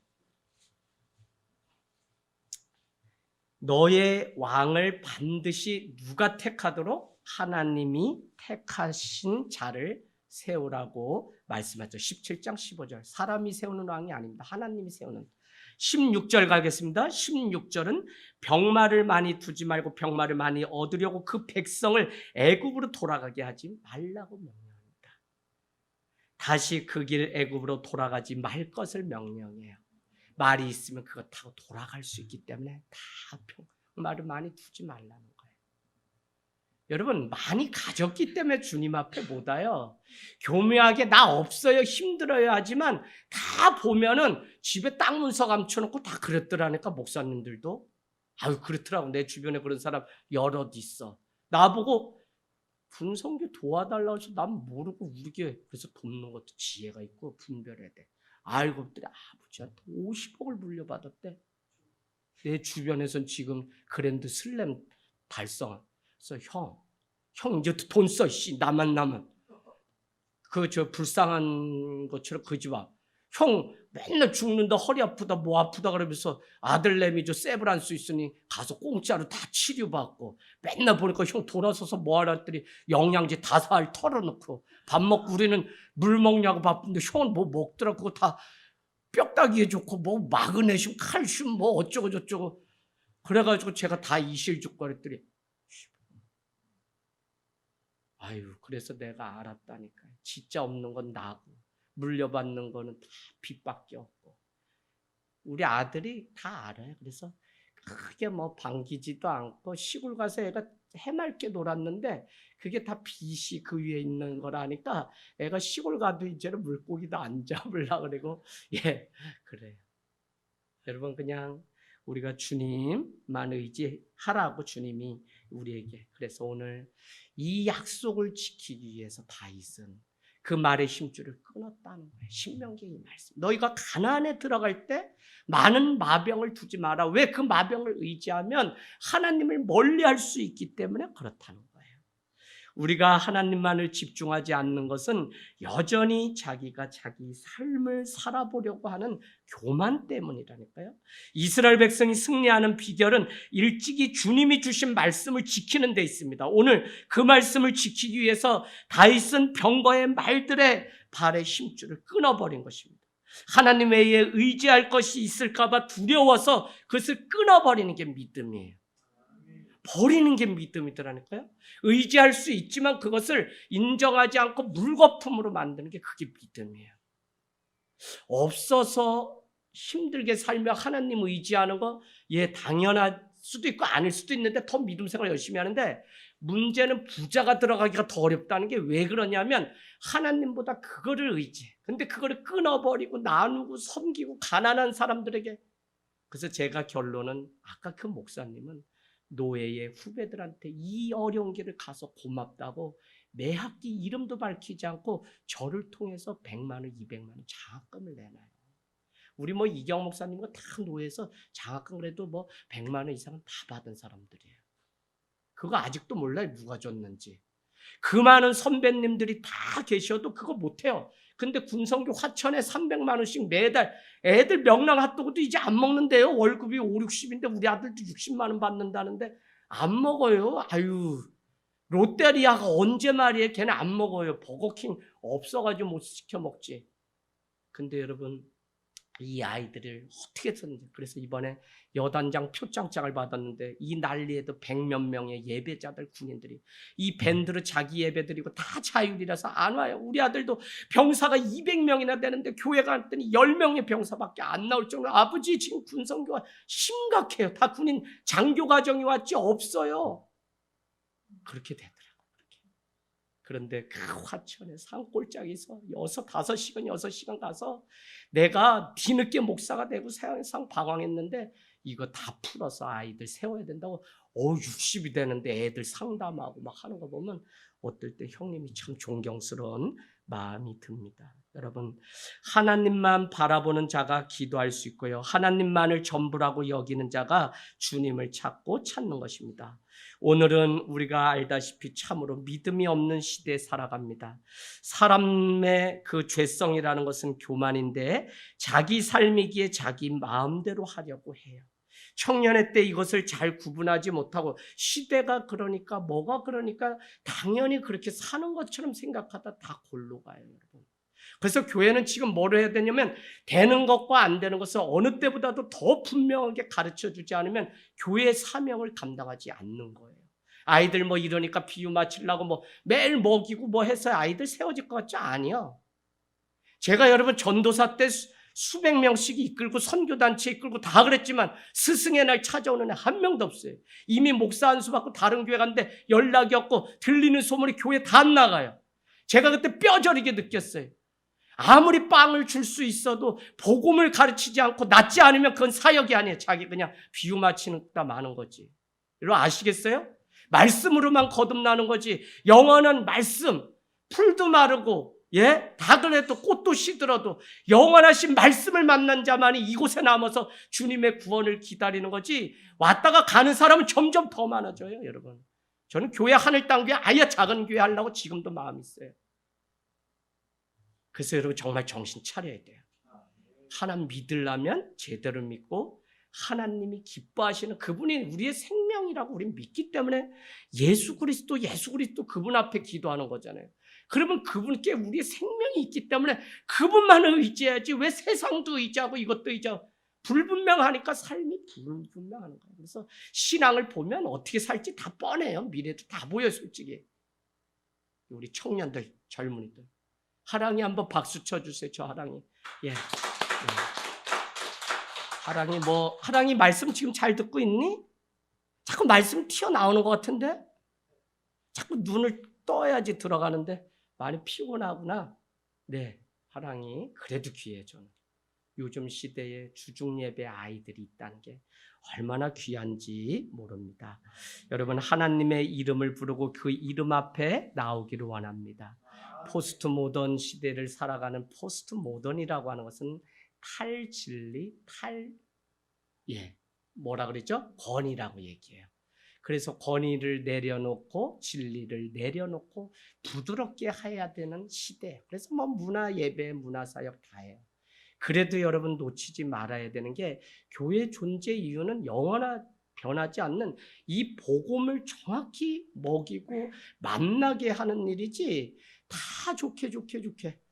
너의 왕을 반드시 누가 택하도록? 하나님이 택하신 자를 세우라고 말씀하죠. 17장 15절. 사람이 세우는 왕이 아닙니다. 하나님이 세우는. 16절 가겠습니다. 16절은 병마를 많이 두지 말고 병마를 많이 얻으려고 그 백성을 애굽으로 돌아가게 하지 말라고 명령합니다. 다시 그 길 애굽으로 돌아가지 말 것을 명령해요. 말이 있으면 그거 타고 돌아갈 수 있기 때문에 다 병마를 많이 두지 말라는 거예요. 여러분 많이 가졌기 때문에 주님 앞에 못 와요. 교묘하게 나 없어요 힘들어요 하지만 다 보면은 집에 땅 문서 감춰놓고 다 그랬더라니까. 목사님들도 아유 그렇더라고. 내 주변에 그런 사람 여럿 있어. 나보고 분성교 도와달라고 해서 난 모르고 우리게 그래서 돕는 것도 지혜가 있고 분별해야 돼. 알고 봤더니 아버지한테 50억을 물려받았대. 내 주변에선 지금 그랜드 슬램 달성. 그래서 형 이제 돈 써. 씨 나만 그 저 불쌍한 것처럼 그 집 앞. 형 맨날 죽는다 허리 아프다 뭐 아프다 그러면서 아들내미 저 세브란스 있으니 가서 공짜로 다 치료받고 맨날 보니까 형 돌아서서 뭐하라 했더니 영양제 5알 털어놓고 밥 먹고 우리는 물 먹냐고 바쁜데 형은 뭐 먹더라. 그거 다 뼈다귀에 좋고 뭐 마그네슘 칼슘 뭐 어쩌고 저쩌고 그래가지고 제가 다 이실죽고 그랬더니 아유 그래서 내가 알았다니까요. 진짜 없는 건 나고 물려받는 거는 다 빚밖에 없고 우리 아들이 다 알아요. 그래서 크게 뭐 반기지도 않고 시골 가서 애가 해맑게 놀았는데 그게 다 빚이 그 위에 있는 거라니까 애가 시골 가도 이제는 물고기도 안 잡으려고 그러고 그래요. 여러분 그냥 우리가 주님만 의지하라고 주님이 우리에게. 그래서 오늘 이 약속을 지키기 위해서 다윗은 그 말의 힘줄을 끊었다는 거예요. 신명기의 말씀. 너희가 가나안에 들어갈 때 많은 마병을 두지 마라. 왜? 그 마병을 의지하면 하나님을 멀리할 수 있기 때문에 그렇다는 거예요. 우리가 하나님만을 집중하지 않는 것은 여전히 자기가 자기 삶을 살아보려고 하는 교만 때문이라니까요. 이스라엘 백성이 승리하는 비결은 일찍이 주님이 주신 말씀을 지키는 데 있습니다. 오늘 그 말씀을 지키기 위해서 다윗은 병거의 말들의 발의 힘줄을 끊어버린 것입니다. 하나님 외에 의지할 것이 있을까 봐 두려워서 그것을 끊어버리는 게 믿음이에요. 버리는 게 믿음이더라니까요. 의지할 수 있지만 그것을 인정하지 않고 물거품으로 만드는 게 그게 믿음이에요. 없어서 힘들게 살며 하나님 의지하는 거 당연할 수도 있고 아닐 수도 있는데 더 믿음 생활 열심히 하는데, 문제는 부자가 들어가기가 더 어렵다는 게 왜 그러냐면 하나님보다 그거를 의지해. 근데 그거를 끊어버리고 나누고 섬기고 가난한 사람들에게. 그래서 제가 결론은, 아까 그 목사님은 노예의 후배들한테 이 어려운 길을 가서 고맙다고 매 학기 이름도 밝히지 않고 저를 통해서 100만 원, 200만 원 장학금을 내놔요. 우리 이경 목사님과 다 노예에서 장학금 그래도 100만 원 이상은 다 받은 사람들이에요. 그거 아직도 몰라요, 누가 줬는지. 그 많은 선배님들이 다 계셔도 그거 못해요. 근데 군성교 화천에 300만 원씩 매달, 애들 명랑 핫도그도 이제 안 먹는데요. 월급이 5, 60인데 우리 아들도 60만 원 받는다는데 안 먹어요. 아유, 롯데리아가 언제 말이에요. 걔는 안 먹어요. 버거킹 없어가지고 못 시켜 먹지. 근데 여러분, 이 아이들을 어떻게 했었는지. 그래서 이번에 여단장 표창장을 받았는데 이 난리에도 100몇 명의 예배자들, 군인들이 이 밴드로 자기 예배 드리고 다 자율이라서 안 와요. 우리 아들도 병사가 200명이나 되는데 교회 갔더니 10명의 병사밖에 안 나올 정도로, 아버지 지금 군성교가 심각해요. 다 군인 장교 과정이 왔지 없어요. 그렇게 되더라고요. 그런데 그 화천에 산골짜기에서 5시간, 6시간 가서 내가 뒤늦게 목사가 되고 세상에서 방황했는데 이거 다 풀어서 아이들 세워야 된다고 60이 되는데 애들 상담하고 막 하는 거 보면 어떨 때 형님이 참 존경스러운 마음이 듭니다. 여러분, 하나님만 바라보는 자가 기도할 수 있고요. 하나님만을 전부라고 여기는 자가 주님을 찾고 찾는 것입니다. 오늘은 우리가 알다시피 참으로 믿음이 없는 시대에 살아갑니다. 사람의 그 죄성이라는 것은 교만인데 자기 삶이기에 자기 마음대로 하려고 해요. 청년의 때 이것을 잘 구분하지 못하고 시대가 그러니까 뭐가 그러니까 당연히 그렇게 사는 것처럼 생각하다 다 골로 가요, 여러분. 그래서 교회는 지금 뭘 해야 되냐면 되는 것과 안 되는 것을 어느 때보다도 더 분명하게 가르쳐주지 않으면 교회의 사명을 감당하지 않는 거예요. 아이들 이러니까 비유 맞추려고 매일 먹이고 해서 아이들 세워질 것 같지? 아니요. 제가 여러분 전도사 때 수백 명씩 이끌고 선교단체 이끌고 다 그랬지만 스승의 날 찾아오는 애 한 명도 없어요. 이미 목사 안수 받고 다른 교회 갔는데 연락이 없고 들리는 소문이 교회 다 안 나가요. 제가 그때 뼈저리게 느꼈어요. 아무리 빵을 줄 수 있어도 복음을 가르치지 않고 낫지 않으면 그건 사역이 아니에요. 자기 그냥 비유 맞히는 다 많은 거지. 여러분 아시겠어요? 말씀으로만 거듭나는 거지. 영원한 말씀, 풀도 마르고 다 그래도 꽃도 시들어도 영원하신 말씀을 만난 자만이 이곳에 남아서 주님의 구원을 기다리는 거지. 왔다가 가는 사람은 점점 더 많아져요, 여러분. 저는 교회 하늘 땅 교회 아예 작은 교회 하려고 지금도 마음이 있어요. 그래서 여러분 정말 정신 차려야 돼요. 하나님 믿으려면 제대로 믿고 하나님이 기뻐하시는 그분이 우리의 생명이라고 우리는 믿기 때문에 예수 그리스도 그분 앞에 기도하는 거잖아요. 그러면 그분께 우리의 생명이 있기 때문에 그분만을 의지해야지 왜 세상도 의지하고 이것도 의지하고. 불분명하니까 삶이 불분명하는 거예요. 그래서 신앙을 보면 어떻게 살지 다 뻔해요. 미래도 다 보여요, 솔직히. 우리 청년들, 젊은이들. 하랑이 한번 박수 쳐주세요. 저 하랑이. 예. 하랑이 말씀 지금 잘 듣고 있니? 자꾸 말씀 튀어나오는 것 같은데? 자꾸 눈을 떠야지 들어가는데 많이 피곤하구나. 네, 하랑이 그래도 귀해 저는. 요즘 시대에 주중예배 아이들이 있다는 게 얼마나 귀한지 모릅니다. 여러분 하나님의 이름을 부르고 그 이름 앞에 나오기를 원합니다. 포스트 모던 시대를 살아가는 포스트 모던이라고 하는 것은 탈진리, 뭐라 그러죠? 권위라고 얘기해요. 그래서 권위를 내려놓고 진리를 내려놓고 부드럽게 해야 되는 시대. 그래서 뭐 문화 예배, 문화 사역 다 해요. 그래도 여러분 놓치지 말아야 되는 게 교회 존재 이유는 영원한 변하지 않는 이 복음을 정확히 먹이고 만나게 하는 일이지 다 좋게.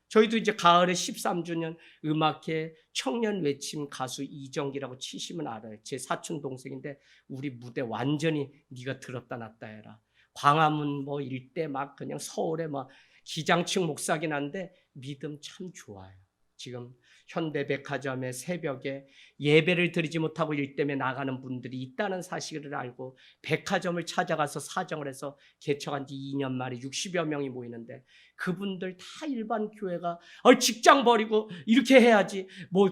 저희도 이제 가을에 13주년 음악회 청년 외침 가수 이정기라고 치시면 알아요. 제 사촌 동생인데 우리 무대 완전히 네가 들었다 놨다 해라. 광화문 뭐 일대 막 그냥 서울에 막 기장층 목사긴 한데 믿음 참 좋아요. 지금 현대백화점의 새벽에 예배를 드리지 못하고 일 때문에 나가는 분들이 있다는 사실을 알고 백화점을 찾아가서 사정을 해서 개척한 지 2년 만에 60여 명이 모이는데 그분들 다 일반 교회가 직장 버리고 이렇게 해야지 뭐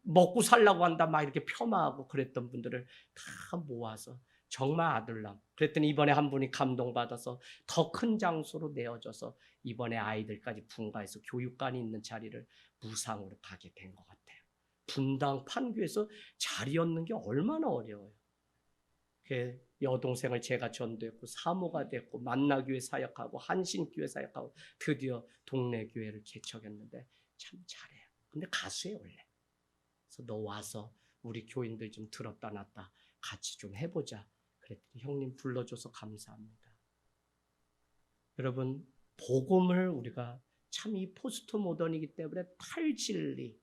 먹고 살라고 한다 막 이렇게 폄하하고 그랬던 분들을 다 모아서 정말 아들람. 그랬더니 이번에 한 분이 감동받아서 더 큰 장소로 내어져서 이번에 아이들까지 분가해서 교육관이 있는 자리를 무상으로 가게 된 것 같아요. 분당 판교에서 자리 얻는 게 얼마나 어려워요. 그 여동생을 제가 전도했고 사모가 됐고 만나교회 사역하고 한신교회 사역하고 드디어 동네 교회를 개척했는데 참 잘해요. 근데 가수예요 원래. 그래서 너 와서 우리 교인들 좀 들었다 놨다 같이 좀 해보자. 그랬더니 형님 불러줘서 감사합니다. 여러분 복음을 우리가 참 이 포스트 모던이기 때문에 탈진리,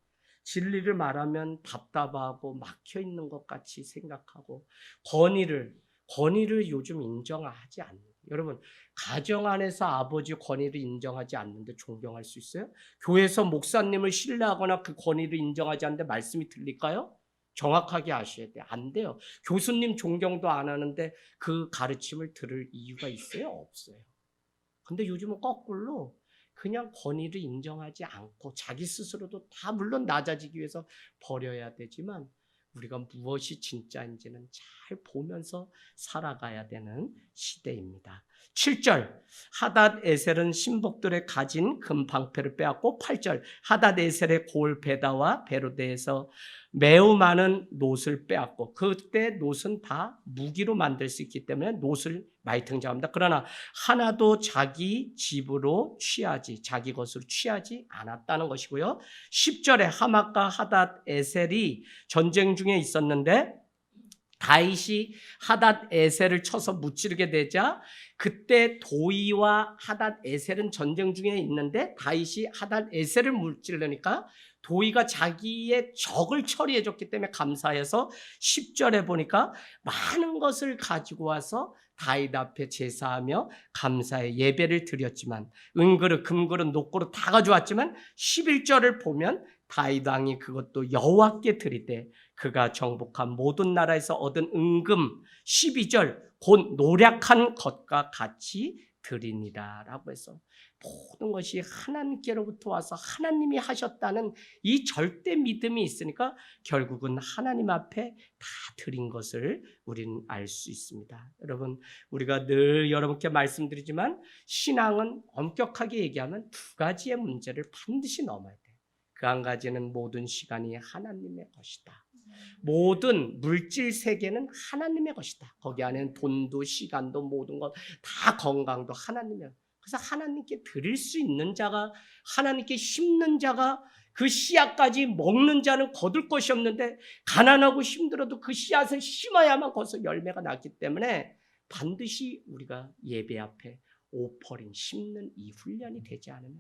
진리를 말하면 답답하고 막혀있는 것 같이 생각하고 권위를 요즘 인정하지 않는 여러분 가정 안에서 아버지 권위를 인정하지 않는데 존경할 수 있어요? 교회에서 목사님을 신뢰하거나 그 권위를 인정하지 않는데 말씀이 들릴까요? 정확하게 아셔야 돼요. 안 돼요. 교수님 존경도 안 하는데 그 가르침을 들을 이유가 있어요? 없어요. 근데 요즘은 거꾸로 그냥 권위를 인정하지 않고 자기 스스로도 다 물론 낮아지기 위해서 버려야 되지만 우리가 무엇이 진짜인지는 잘 보면서 살아가야 되는 시대입니다. 7절 하닷 에셀은 신복들의 가진 금 방패를 빼앗고 8절 하닷 에셀의 고을 베다와 베로데에서 매우 많은 놋을 빼앗고 그때 놋은 다 무기로 만들 수 있기 때문에 놋을 많이 등장합니다. 그러나 하나도 자기 집으로 취하지 자기 것으로 취하지 않았다는 것이고요. 10절에 하맛과 하닷 에셀이 전쟁 중에 있었는데 다윗이 하닷 에셀을 쳐서 무찌르게 되자 그때 도이와 하닷 에셀은 전쟁 중에 있는데 다윗이 하닷 에셀을 무찌르니까 도이가 자기의 적을 처리해 줬기 때문에 감사해서 10절에 보니까 많은 것을 가지고 와서 다윗 앞에 제사하며 감사의 예배를 드렸지만 은그릇, 금그릇, 녹그릇 다 가져왔지만 11절을 보면 다윗 왕이 그것도 여호와께 드리되 그가 정복한 모든 나라에서 얻은 은금 12절 곧 노력한 것과 같이 드리니라 라고 해서 모든 것이 하나님께로부터 와서 하나님이 하셨다는 이 절대 믿음이 있으니까 결국은 하나님 앞에 다 드린 것을 우리는 알 수 있습니다. 여러분 우리가 늘 여러분께 말씀드리지만 신앙은 엄격하게 얘기하면 두 가지의 문제를 반드시 넘어야 돼요. 그 한 가지는 모든 시간이 하나님의 것이다. 모든 물질 세계는 하나님의 것이다. 거기 안에는 돈도 시간도 모든 것 다 건강도 하나님의. 그래서 하나님께 드릴 수 있는 자가 하나님께 심는 자가 그 씨앗까지 먹는 자는 거둘 것이 없는데 가난하고 힘들어도 그 씨앗을 심어야만 거기서 열매가 나기 때문에 반드시 우리가 예배 앞에 오퍼링 심는 이 훈련이 되지 않으면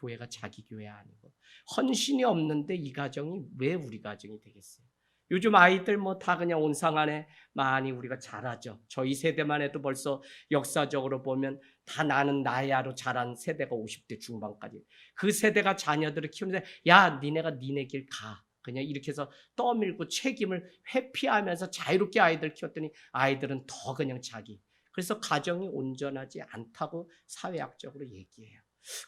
교회가 자기 교회 아니고 헌신이 없는데 이 가정이 왜 우리 가정이 되겠어요? 요즘 아이들 뭐 다 그냥 온상 안에 많이 우리가 잘하죠. 저희 세대만 해도 벌써 역사적으로 보면 다 나는 나야로 자란 세대가 50대 중반까지. 그 세대가 자녀들을 키우는데 야 니네가 니네 길 가. 그냥 이렇게 해서 떠밀고 책임을 회피하면서 자유롭게 아이들 키웠더니 아이들은 더 그냥 자기. 그래서 가정이 온전하지 않다고 사회학적으로 얘기해요.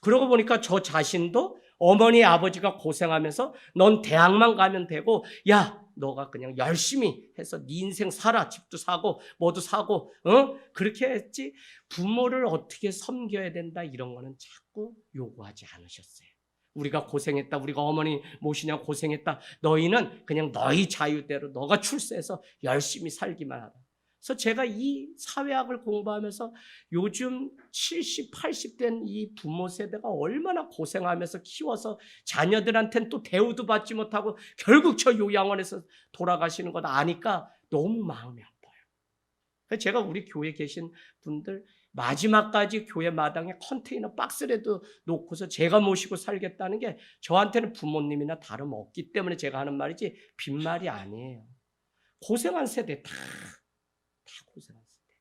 그러고 보니까 저 자신도 어머니 아버지가 고생하면서 넌 대학만 가면 되고 야 너가 그냥 열심히 해서 네 인생 살아. 집도 사고 뭐도 사고 그렇게 했지 부모를 어떻게 섬겨야 된다 이런 거는 자꾸 요구하지 않으셨어요. 우리가 고생했다. 우리가 어머니 모시냐 고생했다. 너희는 그냥 너희 자유대로 너가 출세해서 열심히 살기만 하라. 그래서 제가 이 사회학을 공부하면서 요즘 70, 80 된 이 부모 세대가 얼마나 고생하면서 키워서 자녀들한테는 또 대우도 받지 못하고 결국 저 요양원에서 돌아가시는 것 아니까 너무 마음이 아파요. 그래서 제가 우리 교회에 계신 분들 마지막까지 교회 마당에 컨테이너 박스라도 놓고서 제가 모시고 살겠다는 게 저한테는 부모님이나 다름없기 때문에 제가 하는 말이지 빈말이 아니에요. 고생한 세대 다 고생한 세대.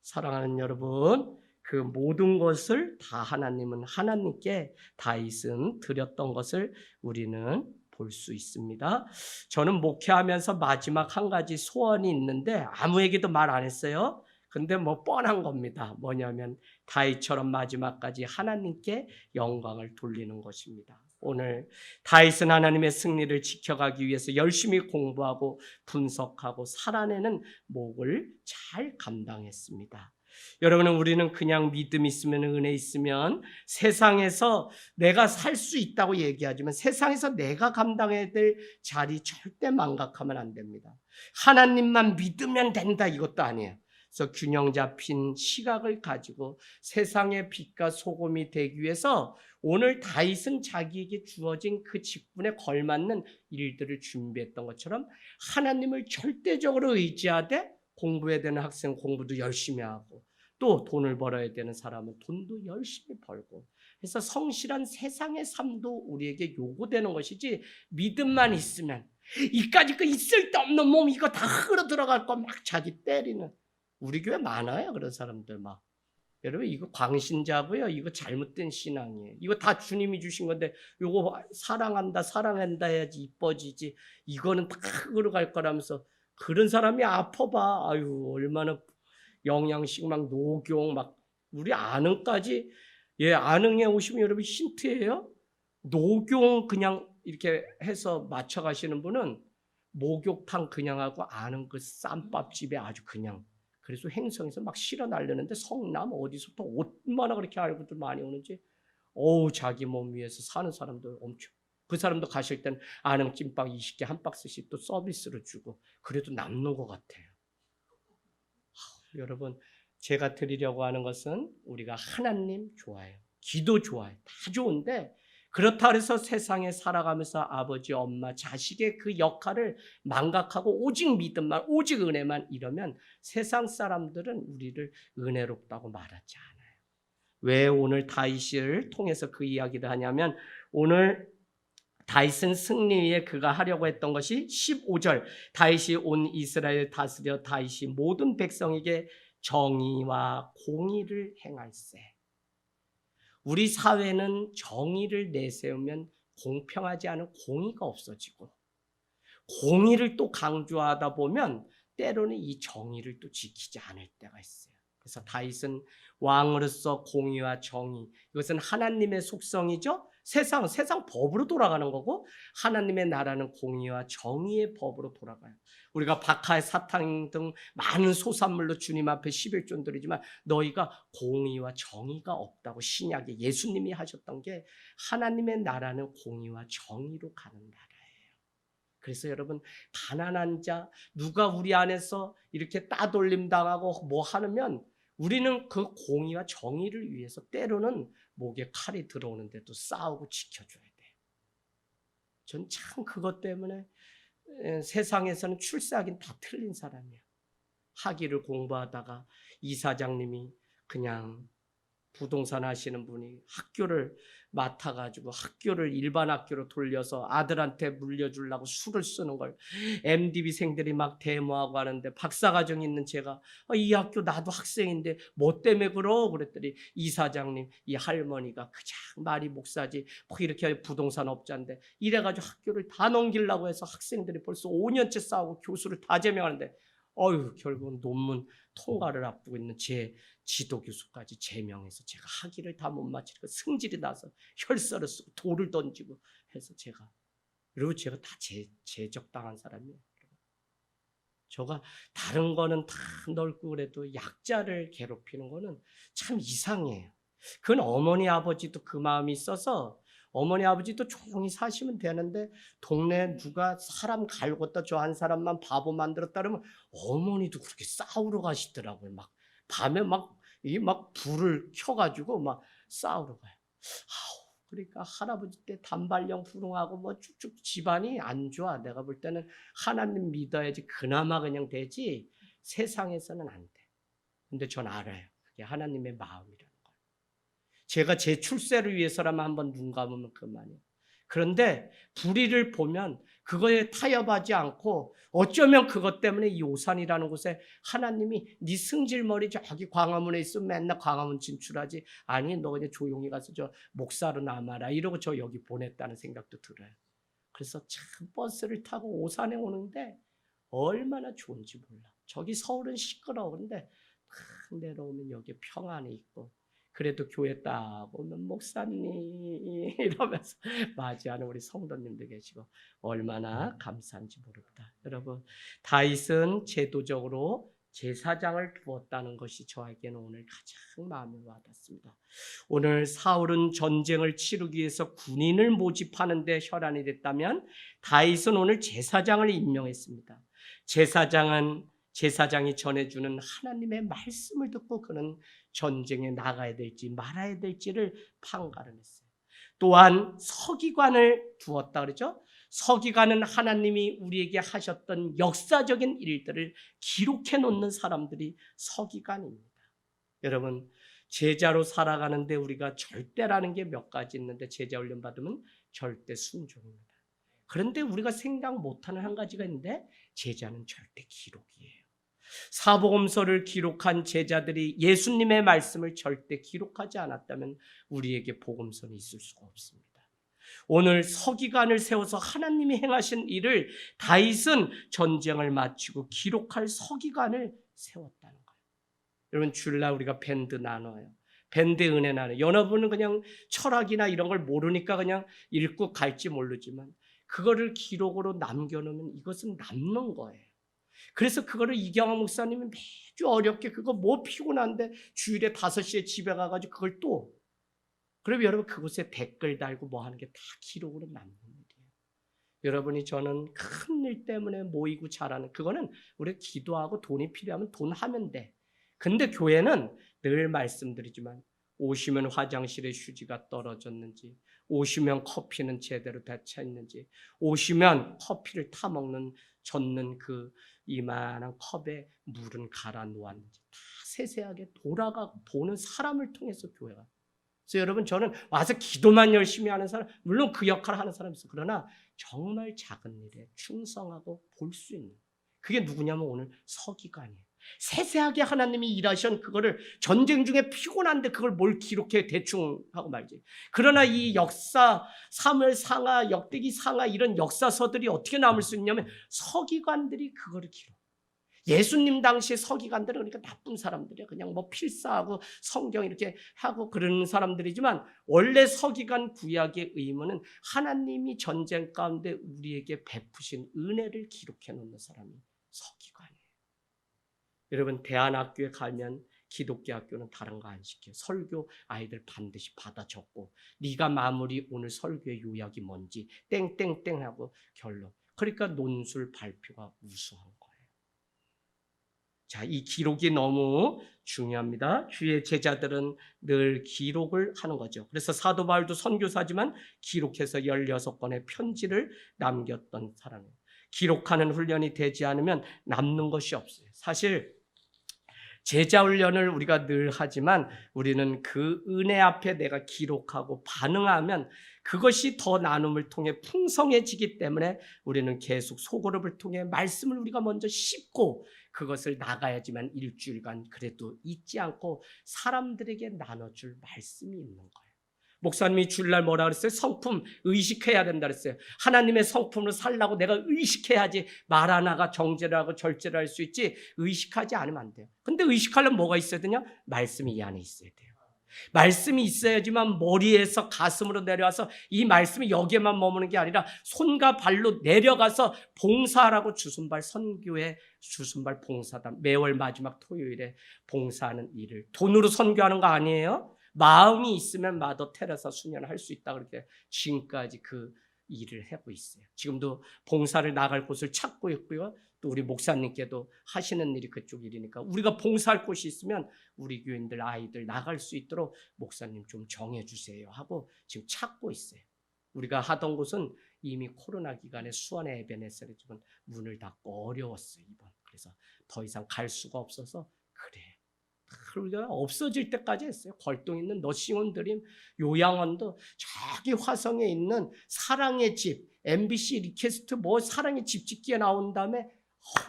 사랑하는 여러분, 그 모든 것을 다 하나님은 하나님께 다윗은 드렸던 것을 우리는 볼 수 있습니다. 저는 목회하면서 마지막 한 가지 소원이 있는데 아무에게도 말 안 했어요. 근데 뭐 뻔한 겁니다. 뭐냐면 다윗처럼 마지막까지 하나님께 영광을 돌리는 것입니다. 오늘 다윗은 하나님의 승리를 지켜가기 위해서 열심히 공부하고 분석하고 살아내는 몫을 잘 감당했습니다. 여러분은 우리는 그냥 믿음 있으면 은혜 있으면 세상에서 내가 살 수 있다고 얘기하지만 세상에서 내가 감당해야 될 자리 절대 망각하면 안 됩니다. 하나님만 믿으면 된다 이것도 아니에요. 그래서 균형 잡힌 시각을 가지고 세상의 빛과 소금이 되기 위해서 오늘 다윗은 자기에게 주어진 그 직분에 걸맞는 일들을 준비했던 것처럼 하나님을 절대적으로 의지하되 공부해야 되는 학생 공부도 열심히 하고 또 돈을 벌어야 되는 사람은 돈도 열심히 벌고 그래서 성실한 세상의 삶도 우리에게 요구되는 것이지 믿음만 있으면 이까짓 거 있을 데 없는 몸 이거 다 흘러 들어갈 거 막 자기 때리는 우리 교회 많아요. 그런 사람들 막. 여러분 이거 광신자고요. 이거 잘못된 신앙이에요. 이거 다 주님이 주신 건데 이거 사랑한다 해야지 이뻐지지. 이거는 다 흘러갈 거라면서 그런 사람이 아파봐. 아유 얼마나 영양식 막 녹용 막 우리 안흥까지 안흥에 오시면 여러분 힌트예요. 녹용 그냥 이렇게 해서 맞춰 가시는 분은 목욕탕 그냥 하고 안흥 그 쌈밥집에 아주 그냥 그래서 행성에서 막 실어 날르는데 성남 어디서부터 얼마나 그렇게 알고들 많이 오는지 자기 몸 위해서 사는 사람들 엄청 그 사람도 가실 땐 안흥 찐빵 20개 한 박스씩 또 서비스로 주고 그래도 남는 것 같아요. 여러분 제가 드리려고 하는 것은 우리가 하나님 좋아해요. 기도 좋아해요. 다 좋은데 그렇다 해서 세상에 살아가면서 아버지, 엄마, 자식의 그 역할을 망각하고 오직 믿음만, 오직 은혜만 이러면 세상 사람들은 우리를 은혜롭다고 말하지 않아요. 왜 오늘 다윗을 통해서 그 이야기를 하냐면 오늘 다윗은 승리 위에 그가 하려고 했던 것이 15절 다윗이 온 이스라엘 다스려 다윗이 모든 백성에게 정의와 공의를 행할세. 우리 사회는 정의를 내세우면 공평하지 않은 공의가 없어지고 공의를 또 강조하다 보면 때로는 이 정의를 또 지키지 않을 때가 있어요. 그래서 다윗은 왕으로서 공의와 정의 이것은 하나님의 속성이죠. 세상 법으로 돌아가는 거고 하나님의 나라는 공의와 정의의 법으로 돌아가요. 우리가 박하, 사탕 등 많은 소산물로 주님 앞에 11조 드리지만 너희가 공의와 정의가 없다고 신약에 예수님이 하셨던 게 하나님의 나라는 공의와 정의로 가는 나라예요. 그래서 여러분 가난한 자 누가 우리 안에서 이렇게 따돌림 당하고 뭐 하면 우리는 그 공의와 정의를 위해서 때로는 목에 칼이 들어오는데도 싸우고 지켜줘야 돼요. 전 참 그것 때문에 세상에서는 출세하긴 다 틀린 사람이에요. 학위를 공부하다가 이사장님이 그냥 부동산 하시는 분이 학교를 맡아가지고 학교를 일반 학교로 돌려서 아들한테 물려주려고 수를 쓰는 걸 MDB생들이 막 데모하고 하는데 박사과정 있는 제가 이 학교 나도 학생인데 뭐 때문에 그랬더니 이사장님 이 할머니가 그냥 말이 목사지 뭐 이렇게 부동산 업자인데 이래가지고 학교를 다 넘기려고 해서 학생들이 벌써 5년째 싸우고 교수를 다 제명하는데 결국은 논문 통과를 앞두고 있는 제 지도 교수까지 제명해서 제가 학위를 다 못 마치니까 승질이 나서 혈서를 쓰고 돌을 던지고 해서 제가 다 제적당한 사람이에요. 저가 다른 거는 다 넓고 그래도 약자를 괴롭히는 거는 참 이상해요. 그건 어머니 아버지도 그 마음이 있어서 어머니 아버지도 조용히 사시면 되는데 동네에 누가 사람 갈궜다 저 한 사람만 바보 만들었다 그러면 어머니도 그렇게 싸우러 가시더라고요. 막 밤에 막 불을 켜가지고 막 싸우러 가요. 그러니까 할아버지 때 단발령 불응하고 뭐 쭉쭉 집안이 안 좋아. 내가 볼 때는 하나님 믿어야지 그나마 그냥 되지 세상에서는 안 돼. 근데 전 알아요. 그게 하나님의 마음이라는 걸. 제가 제 출세를 위해서라면 한번 눈 감으면 그만이에요. 그런데 불의를 보면 그거에 타협하지 않고 어쩌면 그것 때문에 이 오산이라는 곳에 하나님이 네 승질머리 저기 광화문에 있으면 맨날 광화문 진출하지. 아니 너 그냥 조용히 가서 저 목사로 남아라 이러고 저 여기 보냈다는 생각도 들어요. 그래서 참 버스를 타고 오산에 오는데 얼마나 좋은지 몰라. 저기 서울은 시끄러운데 탁 내려오면 여기 평안이 있고 그래도 교회 딱 오면 목사님 이러면서 맞이하는 우리 성도님들 계시고 얼마나 감사한지 모릅니다. 여러분 다윗은 제도적으로 제사장을 두었다는 것이 저에게는 오늘 가장 마음에 와닿습니다. 오늘 사울은 전쟁을 치르기 위해서 군인을 모집하는 데 혈안이 됐다면 다윗은 오늘 제사장을 임명했습니다. 제사장이 전해주는 하나님의 말씀을 듣고 그는 전쟁에 나가야 될지 말아야 될지를 판가름했어요. 또한 서기관을 두었다 그러죠. 서기관은 하나님이 우리에게 하셨던 역사적인 일들을 기록해 놓는 사람들이 서기관입니다. 여러분 제자로 살아가는데 우리가 절대라는 게 몇 가지 있는데 제자 훈련 받으면 절대 순종입니다. 그런데 우리가 생각 못하는 한 가지가 있는데 제자는 절대 기록이에요. 사복음서를 기록한 제자들이 예수님의 말씀을 절대 기록하지 않았다면 우리에게 복음서는 있을 수가 없습니다. 오늘 서기관을 세워서 하나님이 행하신 일을 다윗은 전쟁을 마치고 기록할 서기관을 세웠다는 거예요. 여러분 주일날 우리가 밴드 나눠요. 밴드 은혜 나눠요. 여러분은 그냥 철학이나 이런 걸 모르니까 그냥 읽고 갈지 모르지만 그거를 기록으로 남겨놓으면 이것은 남는 거예요. 그래서 그거를 이경화 목사님이 매주 어렵게 그거 뭐 피곤한데 주일에 5시에 집에 가가지고 그걸 또 그러면 여러분 그곳에 댓글 달고 뭐 하는 게 다 기록으로 남는 일이에요. 여러분이 저는 큰 일 때문에 모이고 잘하는 그거는 우리가 기도하고 돈이 필요하면 돈 하면 돼. 근데 교회는 늘 말씀드리지만 오시면 화장실에 휴지가 떨어졌는지 오시면 커피는 제대로 대처했는지 오시면 커피를 타먹는 젓는 그 이만한 컵에 물은 갈아 놓았는지 다 세세하게 돌아가 보는 사람을 통해서 교회가. 그래서 여러분 저는 와서 기도만 열심히 하는 사람 물론 그 역할을 하는 사람이 있어요. 그러나 정말 작은 일에 충성하고 볼 수 있는 그게 누구냐면 오늘 서기관이에요. 세세하게 하나님이 일하신 그거를 전쟁 중에 피곤한데 그걸 뭘 기록해 대충 하고 말지. 그러나 이 역사 사무엘 상하 역대기 상하 이런 역사서들이 어떻게 남을 수 있냐면 서기관들이 그거를 기록. 예수님 당시에 서기관들은 그러니까 나쁜 사람들이야. 그냥 뭐 필사하고 성경 이렇게 하고 그러는 사람들이지만 원래 서기관 구약의 의무는 하나님이 전쟁 가운데 우리에게 베푸신 은혜를 기록해 놓는 사람이 서기관이에요. 여러분 대안학교에 가면 기독교 학교는 다른 거 안 시켜요. 설교 아이들 반드시 받아 적고 네가 마무리 오늘 설교의 요약이 뭔지 땡땡땡 하고 결론. 그러니까 논술 발표가 우수한 거예요. 자, 이 기록이 너무 중요합니다. 주의 제자들은 늘 기록을 하는 거죠. 그래서 사도 바울도 선교사지만 기록해서 16권의 편지를 남겼던 사람이에요. 기록하는 훈련이 되지 않으면 남는 것이 없어요. 사실 제자 훈련을 우리가 늘 하지만 우리는 그 은혜 앞에 내가 기록하고 반응하면 그것이 더 나눔을 통해 풍성해지기 때문에 우리는 계속 소그룹을 통해 말씀을 우리가 먼저 씹고 그것을 나가야지만 일주일간 그래도 잊지 않고 사람들에게 나눠줄 말씀이 있는 거예요. 목사님이 주일날 뭐라 그랬어요? 성품 의식해야 된다 그랬어요. 하나님의 성품으로 살라고 내가 의식해야지 말 하나가 정죄를 하고 절제를 할 수 있지 의식하지 않으면 안 돼요. 근데 의식하려면 뭐가 있어야 되냐? 말씀이 이 안에 있어야 돼요. 말씀이 있어야지만 머리에서 가슴으로 내려와서 이 말씀이 여기에만 머무는 게 아니라 손과 발로 내려가서 봉사하라고 주순발 선교회 주순발 봉사단 매월 마지막 토요일에 봉사하는 일을 돈으로 선교하는 거 아니에요? 마음이 있으면 마더 테레사 수녀는 할 수 있다. 그렇게 지금까지 그 일을 하고 있어요. 지금도 봉사를 나갈 곳을 찾고 있고요. 또 우리 목사님께도 하시는 일이 그쪽 일이니까 우리가 봉사할 곳이 있으면 우리 교인들 아이들 나갈 수 있도록 목사님 좀 정해주세요 하고 지금 찾고 있어요. 우리가 하던 곳은 이미 코로나 기간에 수원의 에베네셀에 지금 문을 닫고 어려웠어요. 이번. 그래서 더 이상 갈 수가 없어서 그래. 우리가 없어질 때까지 했어요. 걸동 있는 너싱온 드림, 요양원도 저기 화성에 있는 사랑의 집, MBC 리퀘스트 뭐 사랑의 집 짓기에 나온 다음에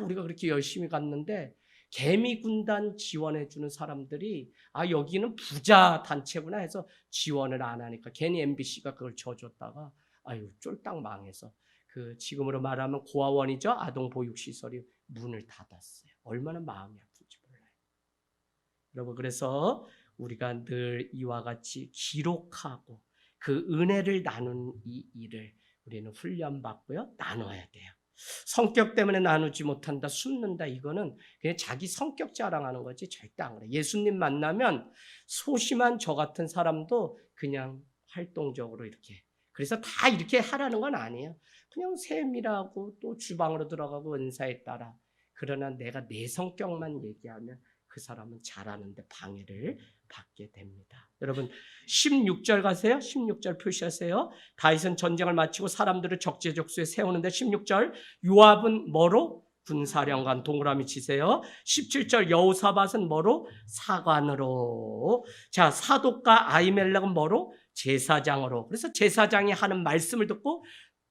우리가 그렇게 열심히 갔는데 개미군단 지원해주는 사람들이 여기는 부자 단체구나 해서 지원을 안 하니까 괜히 MBC가 그걸 져줬다가 쫄딱 망해서 그 지금으로 말하면 고아원이죠. 아동보육시설이 문을 닫았어요. 얼마나 마음이 아픈지 몰라요. 여러분 그래서 우리가 늘 이와 같이 기록하고 그 은혜를 나누는 이 일을 우리는 훈련받고요. 나눠야 돼요. 성격 때문에 나누지 못한다, 숨는다 이거는 그냥 자기 성격 자랑하는 거지 절대 안 그래. 예수님 만나면 소심한 저 같은 사람도 그냥 활동적으로 이렇게 그래서 다 이렇게 하라는 건 아니에요. 그냥 세밀하고 또 주방으로 들어가고 은사에 따라 그러나 내가 내 성격만 얘기하면 그 사람은 잘하는데 방해를 받게 됩니다. 여러분 16절 가세요. 16절 표시하세요. 다윗은 전쟁을 마치고 사람들을 적재적소에 세우는데 16절 요압은 뭐로? 군사령관 동그라미 치세요. 17절 여호사밧은 뭐로? 사관으로. 자 사독과 아히멜렉은 뭐로? 제사장으로. 그래서 제사장이 하는 말씀을 듣고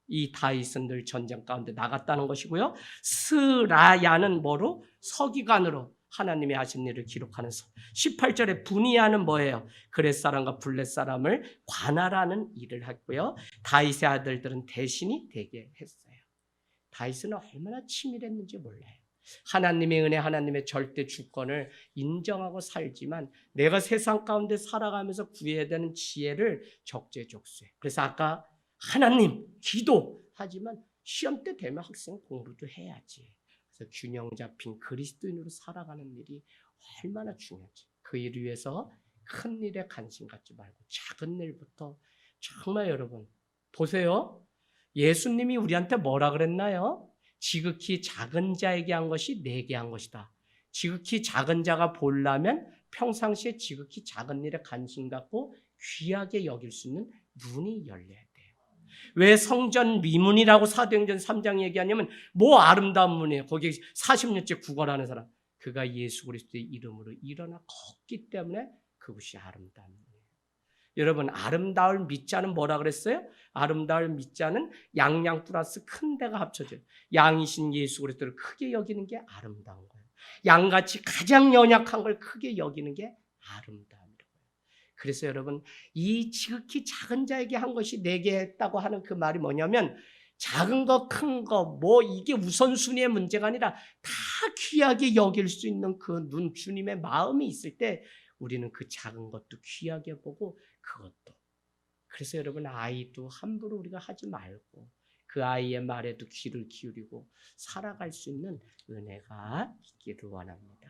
이 다윗은 늘 전쟁 가운데 나갔다는 것이고요. 스라야는 뭐로? 서기관으로 하나님이 하신 일을 기록하는 18절에 분이야는 뭐예요? 그렛 사람과 블렛 사람을 관할하는 일을 했고요. 다윗의 아들들은 대신이 되게 했어요. 다윗은 얼마나 치밀했는지 몰라요. 하나님의 은혜, 하나님의 절대 주권을 인정하고 살지만 내가 세상 가운데 살아가면서 구해야 되는 지혜를 적재적소해. 그래서 아까 하나님, 기도 하지만 시험 때 되면 학생 공부도 해야지. 그래서 균형 잡힌 그리스도인으로 살아가는 일이 얼마나 중요한지. 그 일을 위해서 큰 일에 관심 갖지 말고 작은 일부터 정말 여러분 보세요. 예수님이 우리한테 뭐라 그랬나요? 지극히 작은 자에게 한 것이 내게 한 것이다. 지극히 작은 자가 보려면 평상시에 지극히 작은 일에 관심 갖고 귀하게 여길 수 있는 눈이 열려야 돼요. 왜 성전 미문이라고 사도행전 3장 얘기하냐면 뭐 아름다운 문이에요. 거기 40년째 구걸하는 사람. 그가 예수 그리스도의 이름으로 일어나 걷기 때문에 그것이 아름다운 문이에요. 여러분 아름다울 밑자는 뭐라 그랬어요? 아름다울 밑자는 양양 플러스 큰 데가 합쳐져요. 양이신 예수 그리스도를 크게 여기는 게 아름다운 거예요. 양같이 가장 연약한 걸 크게 여기는 게 아름다움이라고요. 그래서 여러분 이 지극히 작은 자에게 한 것이 내게 했다고 하는 그 말이 뭐냐면 작은 거 큰 거 뭐 이게 우선순위의 문제가 아니라 다 귀하게 여길 수 있는 그 눈 주님의 마음이 있을 때 우리는 그 작은 것도 귀하게 보고 그것도. 그래서 여러분 아이도 함부로 우리가 하지 말고 그 아이의 말에도 귀를 기울이고 살아갈 수 있는 은혜가 있기를 원합니다.